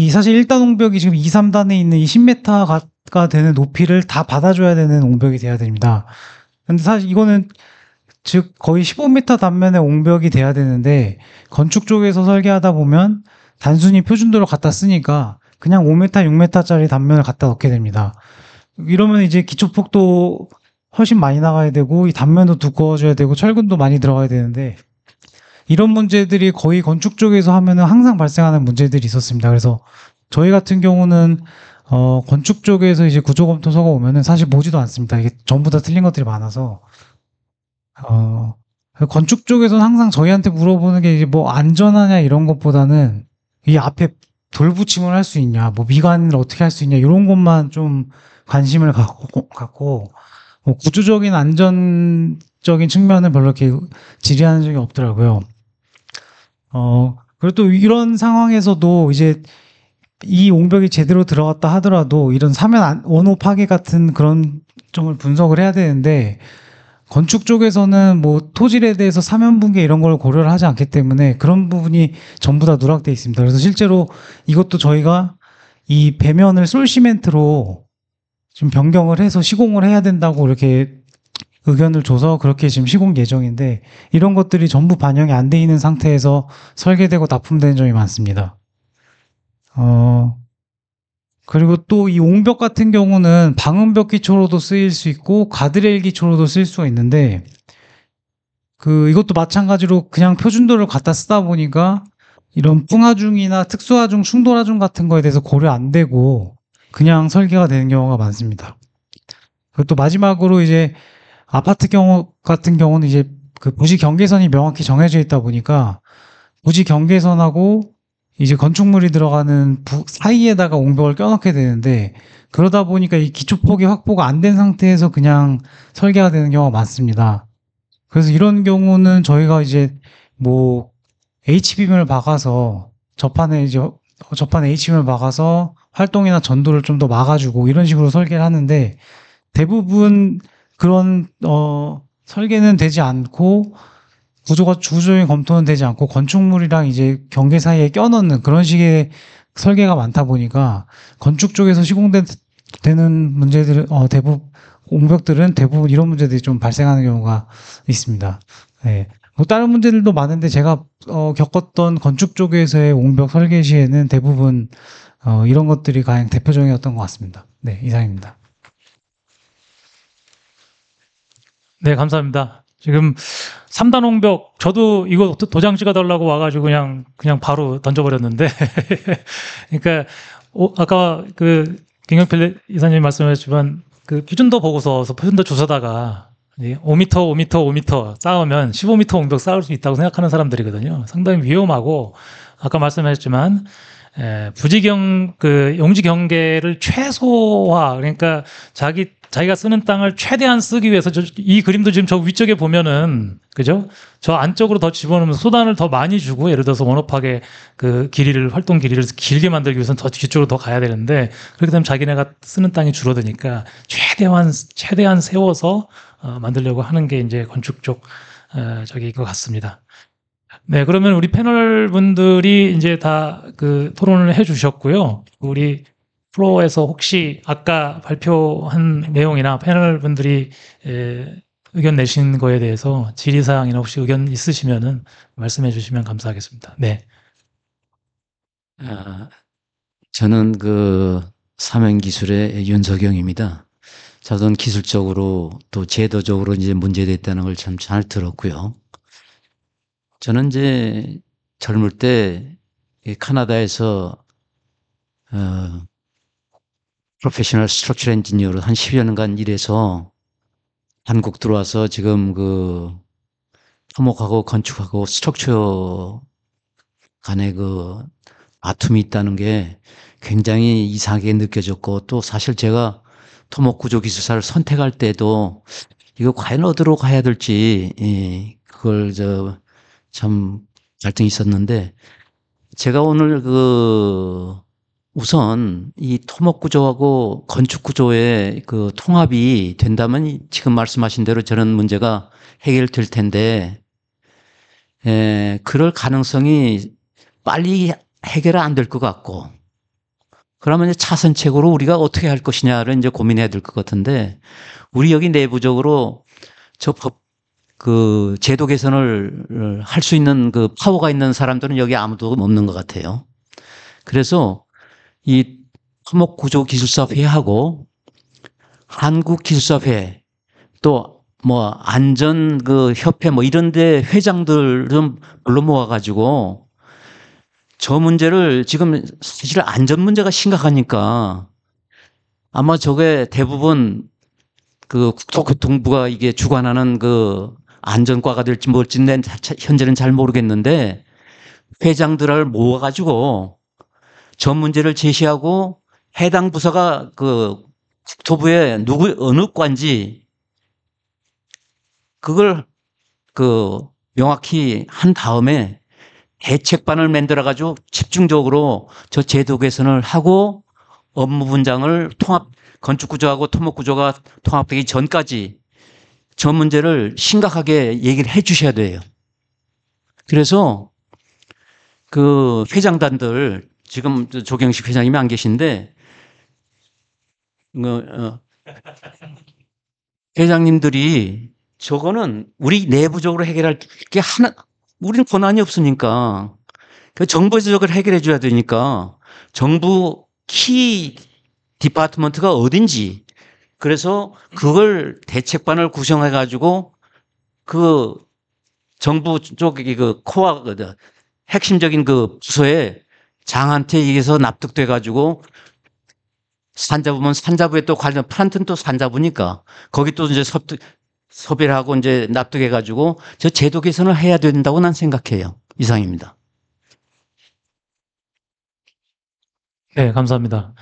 사실 1단 홍벽이 지금 2, 3단에 있는 이 10m가 되는 높이를 다 받아줘야 되는 홍벽이 돼야 됩니다. 근데 사실 이거는 즉 거의 15m 단면의 옹벽이 돼야 되는데 건축 쪽에서 설계하다 보면 단순히 표준도를 갖다 쓰니까 그냥 5m, 6m짜리 단면을 갖다 넣게 됩니다. 이러면 이제 기초폭도 훨씬 많이 나가야 되고 이 단면도 두꺼워져야 되고 철근도 많이 들어가야 되는데 이런 문제들이 거의 건축 쪽에서 하면은 항상 발생하는 문제들이 있었습니다. 그래서 저희 같은 경우는 건축 쪽에서 이제 구조검토서가 오면은 사실 보지도 않습니다. 이게 전부 다 틀린 것들이 많아서 건축 쪽에서는 항상 저희한테 물어보는 게 이제 뭐 안전하냐 이런 것보다는 이 앞에 돌붙임을 할 수 있냐, 뭐 미관을 어떻게 할 수 있냐 이런 것만 좀 관심을 갖고 뭐 구조적인 안전적인 측면은 별로 이렇게 질의하는 적이 없더라고요. 그리고 또 이런 상황에서도 이제 이 옹벽이 제대로 들어갔다 하더라도 이런 사면 원호 파괴 같은 그런 점을 분석을 해야 되는데 건축 쪽에서는 뭐 토질에 대해서 사면 붕괴 이런 걸 고려를 하지 않기 때문에 그런 부분이 전부 다 누락되어 있습니다. 그래서 실제로 이것도 저희가 이 배면을 솔시멘트로 지금 변경을 해서 시공을 해야 된다고 이렇게 의견을 줘서 그렇게 지금 시공 예정인데 이런 것들이 전부 반영이 안 돼 있는 상태에서 설계되고 납품되는 점이 많습니다. 그리고 또 이 옹벽 같은 경우는 방음벽 기초로도 쓰일 수 있고 가드레일 기초로도 쓸 수가 있는데 이것도 마찬가지로 그냥 표준도를 갖다 쓰다 보니까 이런 풍하중이나 특수하중, 충돌하중 같은 거에 대해서 고려 안 되고 그냥 설계가 되는 경우가 많습니다. 그리고 또 마지막으로 이제 아파트 경우 같은 경우는 이제 그 부지 경계선이 명확히 정해져 있다 보니까 부지 경계선하고 이제 건축물이 들어가는 사이에다가 옹벽을 껴넣게 되는데 그러다 보니까 이 기초폭이 확보가 안 된 상태에서 그냥 설계가 되는 경우가 많습니다. 그래서 이런 경우는 저희가 이제 뭐 H빔을 박아서 접안에 H빔을 박아서 활동이나 전도를 좀 더 막아주고 이런 식으로 설계를 하는데 대부분 그런 설계는 되지 않고 구조적인 검토는 되지 않고 건축물이랑 이제 경계 사이에 껴넣는 그런 식의 설계가 많다 보니까 건축 쪽에서 시공되는 문제들은 대부분 옹벽들은 대부분 이런 문제들이 좀 발생하는 경우가 있습니다. 네. 뭐 다른 문제들도 많은데 제가 겪었던 건축 쪽에서의 옹벽 설계 시에는 대부분 이런 것들이 가장 대표적이었던 것 같습니다. 네, 이상입니다. 네, 감사합니다. 지금 3단 옹벽, 저도 이거 도장 찍어달라고 와가지고 그냥 바로 던져버렸는데. 그러니까, 아까 김경필 이사님 말씀하셨지만, 표준도 보고서 표준도 주소다가 5m, 5m, 5m 쌓으면 15m 옹벽 쌓을 수 있다고 생각하는 사람들이거든요. 상당히 위험하고, 아까 말씀하셨지만, 용지 경계를 최소화, 그러니까 자기가 쓰는 땅을 최대한 쓰기 위해서 이 그림도 지금 저 위쪽에 보면은, 그죠? 저 안쪽으로 더 집어넣으면서 소단을 더 많이 주고, 예를 들어서 원업하게 활동 길이를 길게 만들기 위해서는 더 뒤쪽으로 더 가야 되는데, 그렇게 되면 자기네가 쓰는 땅이 줄어드니까 최대한 세워서 만들려고 하는 게 이제 건축 쪽, 저기인 것 같습니다. 네, 그러면 우리 패널 분들이 이제 다 토론을 해 주셨고요. 우리 플로어에서 혹시 아까 발표한 내용이나 패널 분들이 의견 내신 거에 대해서 질의사항이나 혹시 의견 있으시면은 말씀해 주시면 감사하겠습니다. 네. 저는 삼행기술의 윤석영입니다. 저는 기술적으로 또 제도적으로 이제 문제가 있다는 걸 참 잘 들었고요. 저는 이제 젊을 때 캐나다에서 프로페셔널 스트럭처 엔지니어로 한 10여 년간 일해서 한국 들어와서 지금 토목하고 건축하고 스트럭처 간의 다툼이 있다는 게 굉장히 이상하게 느껴졌고, 또 사실 제가 토목구조기술사를 선택할 때도 이거 과연 어디로 가야 될지 그걸 참 갈등이 있었는데, 제가 오늘 우선 이 토목구조하고 건축구조의 통합이 된다면 지금 말씀하신 대로 저런 문제가 해결될 텐데, 그럴 가능성이 빨리 해결 안 될 것 같고, 그러면 이제 차선책으로 우리가 어떻게 할 것이냐를 이제 고민해야 될 것 같은데, 우리 여기 내부적으로 제도 개선을 할 수 있는 파워가 있는 사람들은 여기 아무도 없는 것 같아요. 그래서 이 토목구조기술사회하고 한국기술사회, 또 안전 이런데 회장들 좀 불러 모아가지고 저 문제를, 지금 사실 안전 문제가 심각하니까 아마 저게 대부분 국토교통부가 이게 주관하는 안전과가 될지 뭘지는 현재는 잘 모르겠는데, 회장들을 모아가지고 저 문제를 제시하고 해당 부서가 국토부에 어느 과인지 그걸 명확히 한 다음에 대책반을 만들어가지고 집중적으로 저 제도 개선을 하고 업무 분장을 건축구조하고 토목구조가 통합되기 전까지 저 문제를 심각하게 얘기를 해 주셔야 돼요. 그래서 회장단들, 지금 조경식 회장님이 안 계신데, 회장님들이 저거는 우리 내부적으로 해결할 게 우리는 권한이 없으니까 정부에서 저걸 해결해 줘야 되니까 정부 키 디파트먼트가 어딘지, 그래서 그걸 대책반을 구성해 가지고 정부 쪽이 코어 핵심적인 부서에 장한테 얘기해서 납득돼 가지고 산자부면 산자부에 또 관련 플란트는 또 산자부니까 거기 또 이제 섭외를 하고 이제 납득해 가지고 저 제도 개선을 해야 된다고 난 생각해요. 이상입니다. 네, 감사합니다.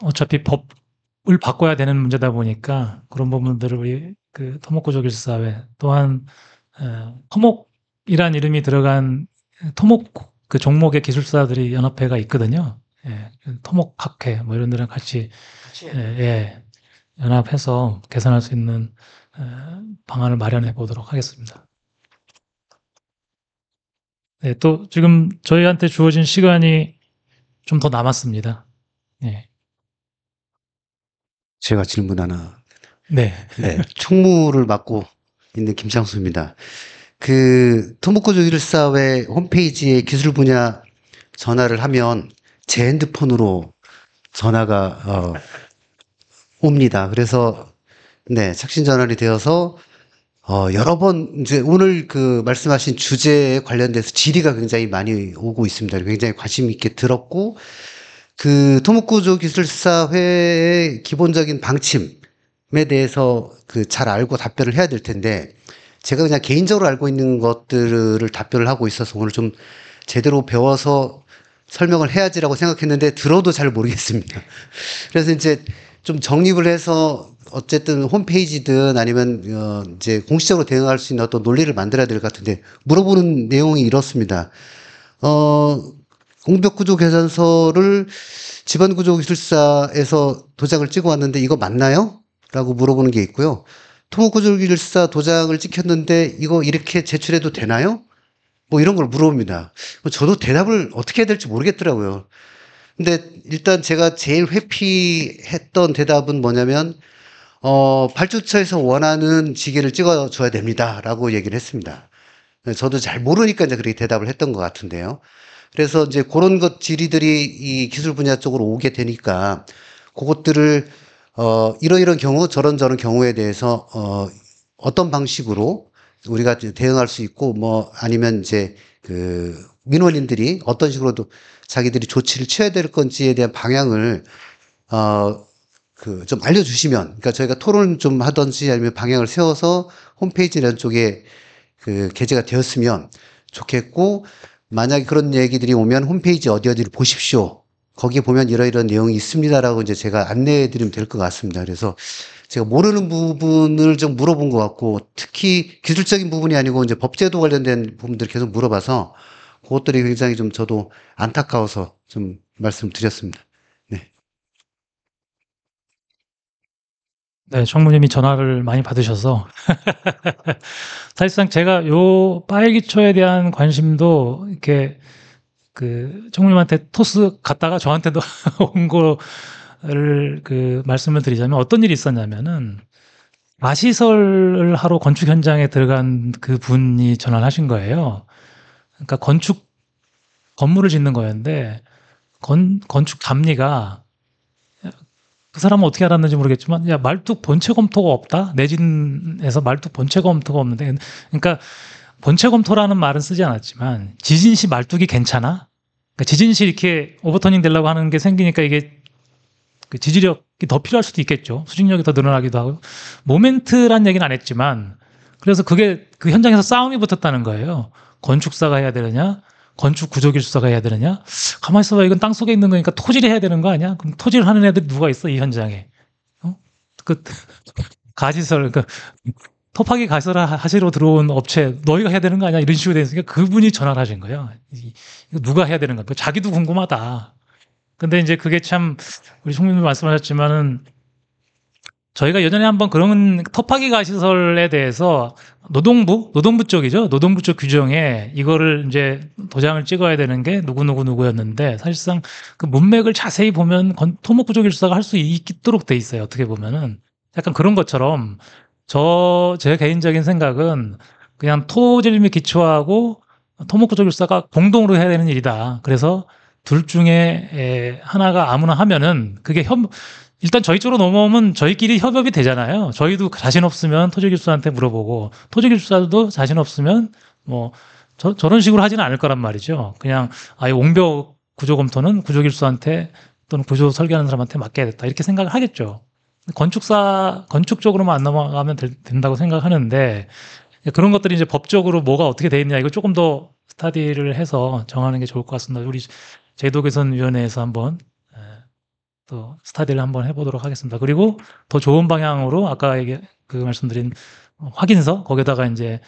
어차피 법을 바꿔야 되는 문제다 보니까 그런 부분들을 우리 그 토목구조기술사회 또한 토목이란 이름이 들어간 토목 그 종목의 기술사들이 연합회가 있거든요. 예, 토목학회 뭐 이런 데랑 같이 예, 연합해서 개선할 수 있는 방안을 마련해 보도록 하겠습니다. 네, 또 지금 저희한테 주어진 시간이 좀 더 남았습니다. 예. 제가 질문 하나. 네. 네, 총무를 맡고 있는 김창수입니다. 그 토목구조기술사회 홈페이지에 기술 분야 전화를 하면 제 핸드폰으로 전화가 옵니다. 그래서 네, 착신 전환이 되어서 여러 번 이제 오늘 그 말씀하신 주제에 관련돼서 질의가 굉장히 많이 오고 있습니다. 굉장히 관심 있게 들었고 그 토목구조기술사회의 기본적인 방침에 대해서 그 잘 알고 답변을 해야 될 텐데 제가 그냥 개인적으로 알고 있는 것들을 답변을 하고 있어서 오늘 좀 제대로 배워서 설명을 해야지라고 생각했는데 들어도 잘 모르겠습니다. 그래서 이제 좀 정립을 해서 어쨌든 홈페이지든 아니면 이제 공식적으로 대응할 수 있는 어떤 논리를 만들어야 될 것 같은데 물어보는 내용이 이렇습니다. 공벽구조 개선서를 지방구조기술사에서 도장을 찍어 왔는데 이거 맞나요? 라고 물어보는 게 있고요. 토목구조기술사 도장을 찍혔는데 이거 이렇게 제출해도 되나요? 뭐 이런 걸 물어봅니다. 저도 대답을 어떻게 해야 될지 모르겠더라고요. 근데 일단 제가 제일 회피했던 대답은 뭐냐면 발주처에서 원하는 지게를 찍어줘야 됩니다. 라고 얘기를 했습니다. 저도 잘 모르니까 이제 그렇게 대답을 했던 것 같은데요. 그래서 이제 그런 것 질의들이 이 기술 분야 쪽으로 오게 되니까 그것들을 이런 경우 저런 경우에 대해서 어떤 방식으로 우리가 대응할 수 있고 뭐 아니면 이제 그 민원인들이 어떤 식으로도 자기들이 조치를 취해야 될 건지에 대한 방향을 그 좀 알려주시면, 그러니까 저희가 토론 좀 하든지 아니면 방향을 세워서 홈페이지 이런 쪽에 그 게재가 되었으면 좋겠고, 만약에 그런 얘기들이 오면 홈페이지 어디를 보십시오. 거기에 보면 이런 내용이 있습니다라고 이제 제가 안내해 드리면 될 것 같습니다. 그래서 제가 모르는 부분을 좀 물어본 것 같고, 특히 기술적인 부분이 아니고 이제 법제도 관련된 부분들 계속 물어봐서 그것들이 굉장히 좀 저도 안타까워서 좀 말씀드렸습니다. 네, 총무님이 전화를 많이 받으셔서 사실상 제가 요 파일 기초에 대한 관심도 이렇게 그 총무님한테 토스 갔다가 저한테도 온 거를 그 말씀을 드리자면 어떤 일이 있었냐면은 마시설을 하러 건축 현장에 들어간 그 분이 전화를 하신 거예요. 그러니까 건물을 짓는 거였는데 건축 감리가 그 사람은 어떻게 알았는지 모르겠지만 야 말뚝 본체 검토가 없다. 내진에서 말뚝 본체 검토가 없는데 그러니까 본체 검토라는 말은 쓰지 않았지만 지진시 말뚝이 괜찮아? 그러니까 지진시 이렇게 오버터닝 되려고 하는 게 생기니까 이게 그 지지력이 더 필요할 수도 있겠죠. 수직력이 더 늘어나기도 하고 모멘트란 얘기는 안 했지만 그래서 그게 그 현장에서 싸움이 붙었다는 거예요. 건축사가 해야 되느냐? 건축 구조기술사가 해야 되느냐? 가만히 있어봐. 이건 땅속에 있는 거니까 토질을 해야 되는 거 아니야? 그럼 토질을 하는 애들이 누가 있어? 이 현장에. 그 가지설, 그러니까 토파기 가지설 하시러 들어온 업체 너희가 해야 되는 거 아니야? 이런 식으로 되니까 그분이 전화를 하신 거예요. 이거 누가 해야 되는 거야? 자기도 궁금하다. 근데 이제 그게 참 우리 총리님 말씀하셨지만은 저희가 예전에 한번 그런 토파기 가시설에 대해서 노동부 쪽이죠. 노동부 쪽 규정에 이거를 이제 도장을 찍어야 되는 게 누구였는데 사실상 그 문맥을 자세히 보면 토목구조기술사가 할 수 있도록 돼 있어요. 어떻게 보면은 약간 그런 것처럼 제 개인적인 생각은 그냥 토질 및 기초하고 토목구조기술사가 공동으로 해야 되는 일이다. 그래서 둘 중에 하나가 아무나 하면은 그게 일단 저희 쪽으로 넘어오면 저희끼리 협업이 되잖아요. 저희도 자신 없으면 토지기술사한테 물어보고 토지기술사도 자신 없으면 뭐 저런 식으로 하지는 않을 거란 말이죠. 그냥 아예 옹벽 구조 검토는 구조기술사한테 또는 구조 설계하는 사람한테 맡겨야겠다 이렇게 생각을 하겠죠. 건축 쪽으로만 안 넘어가면 된다고 생각하는데 그런 것들이 이제 법적으로 뭐가 어떻게 돼 있냐 이거 조금 더 스타디를 해서 정하는 게 좋을 것 같습니다. 우리 제도 개선위원회에서 한번 또 스타디를 한번 해보도록 하겠습니다. 그리고 더 좋은 방향으로 아까 그 말씀드린 확인서 거기다가 이제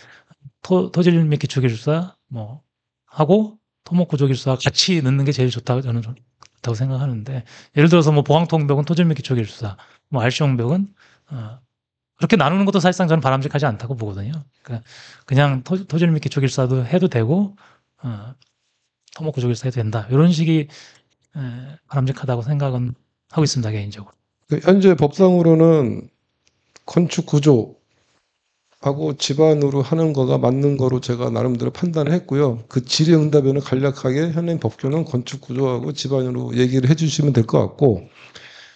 토질 및 기초기술사 뭐 하고 토목구조기술사 같이 넣는 게 제일 좋다고 저는 좋다고 생각하는데, 예를 들어서 뭐 보강통역은 토질 및 기초기술사, 뭐 RC용역은 그렇게 나누는 것도 사실상 저는 바람직하지 않다고 보거든요. 그러니까 그냥 토질 및 기초기술사도 해도 되고 토목구조기술사 해도 된다, 이런 식이 바람직하다고 생각은 하고 있습니다, 개인적으로. 현재 법상으로는 건축 구조하고 집안으로 하는 거가 맞는 거로 제가 나름대로 판단을 했고요. 그 질의응답에는 간략하게 현행 법규는 건축 구조하고 집안으로 얘기를 해주시면 될 것 같고,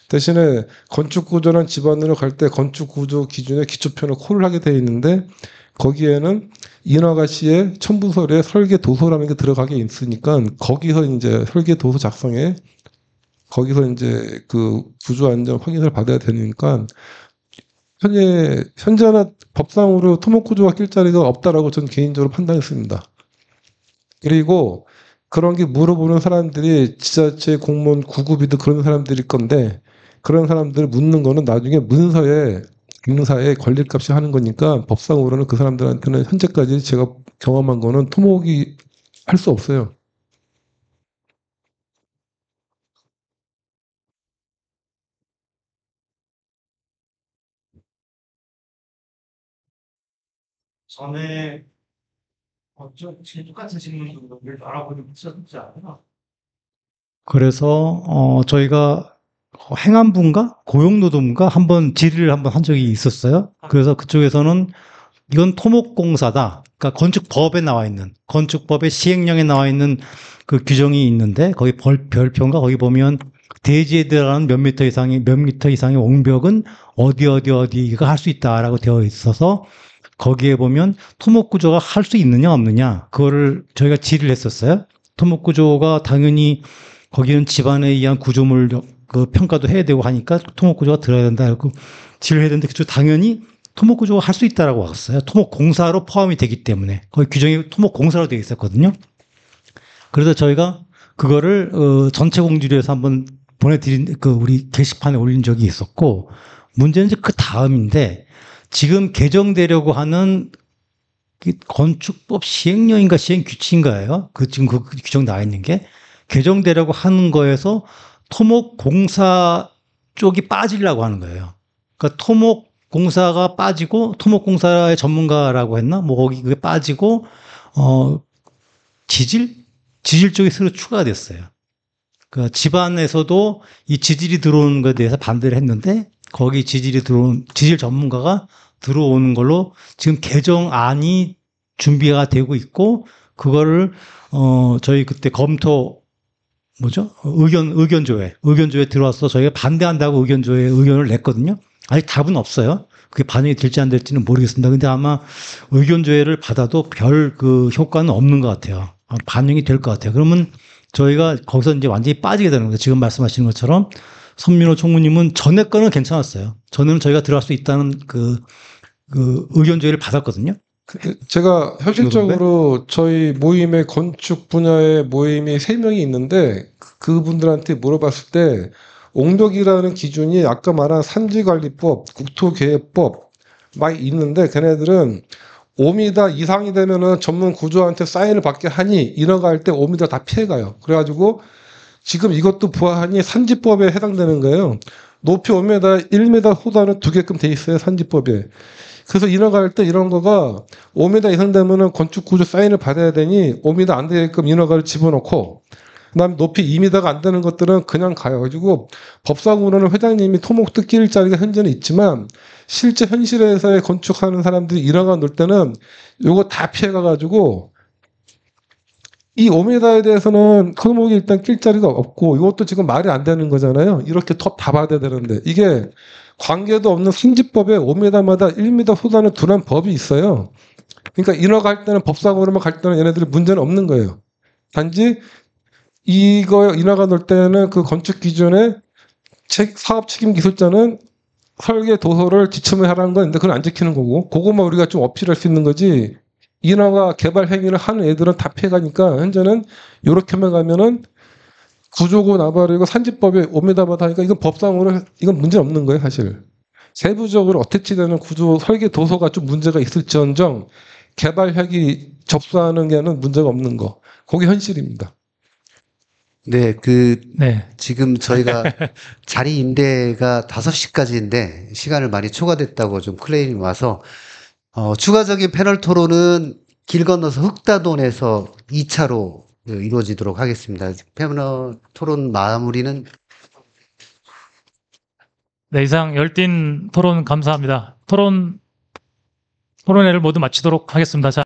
대신에 건축 구조랑 집안으로 갈 때 건축 구조 기준에 기초편을 콜을 하게 되어 있는데, 거기에는 인허가 시에 첨부설에 설계 도서라는 게 들어가게 있으니까 거기서 이제 설계 도서 작성에 거기서 이제 그 구조 안전 확인을 받아야 되니까 현재는 법상으로 토목 구조가 낄 자리가 없다라고 저는 개인적으로 판단했습니다. 그리고 그런 게 물어보는 사람들이 지자체 공무원 9급이든 그런 사람들일 건데, 그런 사람들 묻는 거는 나중에 문서에 인사에 권리값이 하는 거니까 법상으로는 그 사람들한테는 현재까지 제가 경험한 거는 토목이 할 수 없어요. 전에 똑같은 질문을 알아보니 있었지 않나? 그래서 저희가 행안부인가 고용노동부인가 한번 질의를 한번 한 적이 있었어요. 그래서 그쪽에서는 이건 토목공사다. 그러니까 건축법에 나와 있는, 건축법의 시행령에 나와 있는 그 규정이 있는데, 거기 별표인가 거기 보면 대지에 들어가는 몇 미터 이상의 옹벽은 어디가 할 수 있다라고 되어 있어서, 거기에 보면 토목구조가 할 수 있느냐 없느냐 그거를 저희가 질의를 했었어요. 토목구조가 당연히 거기는 집안에 의한 구조물 그 평가도 해야 되고 하니까 토목구조가 들어야 된다. 그 질의를 해야 되는데 그쪽 당연히 토목구조가 할 수 있다라고 왔어요. 토목공사로 포함이 되기 때문에 거기 규정이 토목공사로 되어 있었거든요. 그래서 저희가 그거를 전체 공지료에서 한번 보내드린 그 우리 게시판에 올린 적이 있었고, 문제는 이제 그 다음인데 지금 개정되려고 하는 건축법 시행령인가 시행규칙인가요? 지금 그 규정 나와 있는 게 개정되려고 하는 거에서 토목공사 쪽이 빠지려고 하는 거예요. 그러니까 토목공사가 빠지고 토목공사의 전문가라고 했나? 뭐 거기 그게 빠지고 지질 쪽이 새로 추가가 됐어요. 그러니까 집안에서도 이 지질이 들어오는 것에 대해서 반대를 했는데 거기 지질 전문가가 들어오는 걸로 지금 개정안이 준비가 되고 있고, 그거를 저희 그때 의견조회 들어와서 저희가 반대한다고 의견을 냈거든요. 아직 답은 없어요. 그게 반영이 될지 안 될지는 모르겠습니다. 근데 아마 의견조회를 받아도 별 그 효과는 없는 것 같아요. 반영이 될 것 같아요. 그러면 저희가 거기서 이제 완전히 빠지게 되는 거예요. 지금 말씀하시는 것처럼 선민호 총무님은 전에 거는 괜찮았어요. 전에는 저희가 들어갈 수 있다는 그 의견조회를 받았거든요. 제가 현실적으로 저희 모임의 건축 분야의 모임이 3명이 있는데 그분들한테 물어봤을 때 옹벽이라는 기준이 아까 말한 산지관리법, 국토계획법 막 있는데, 걔네들은 5m 이상이 되면은 전문 구조한테 사인을 받게 하니 인허가할 때 5m 다 피해가요. 그래가지고 지금 이것도 부하하니 산지법에 해당되는 거예요. 높이 5m, 1m 호단은 2개끔 돼 있어요, 산지법에. 그래서 인허가할 때 이런 거가 5m 이상 되면은 건축구조 사인을 받아야 되니 5m 안 되게끔 인허가를 집어넣고, 그다음 높이 2m가 안 되는 것들은 그냥 가요. 가지고 법상으로는 회장님이 토목 뜯길 자리가 현재는 있지만 실제 현실에서의 건축하는 사람들이 인허가 놓을 때는 요거 다 피해가가지고 이 5m에 대해서는 토목이 일단 낄 자리가 없고, 이것도 지금 말이 안 되는 거잖아요. 이렇게 톱 다 받아야 되는데 이게 관계도 없는 산지법에 5m마다 1m 호단을 두는 법이 있어요. 그러니까 인허가할 때는 법상으로만 갈 때는 얘네들이 문제는 없는 거예요. 단지 이거 인허가 놓을 때는 그 건축 기준에 사업 책임 기술자는 설계 도서를 지침을 하라는 건데 그건 안 지키는 거고, 그것만 우리가 좀 어필할 수 있는 거지, 인허가 개발 행위를 하는 애들은 다 피해가니까 현재는 요렇게만 가면은 구조고 나발이고 산지법에 옵니다마다 하니까 이건 법상으로 이건 문제 없는 거예요, 사실. 세부적으로 어태치되는 구조 설계 도서가 좀 문제가 있을지언정 개발 획이 접수하는 게는 문제가 없는 거. 그게 현실입니다. 네, 네. 지금 저희가 자리 임대가 5시까지인데 시간을 많이 초과됐다고 좀 클레임이 와서 추가적인 패널 토론은 길 건너서 흑다돈에서 2차로 이루어지도록 하겠습니다. 패널 토론 마무리는 네, 이상 열띤 토론 감사합니다. 토론회를 모두 마치도록 하겠습니다. 자,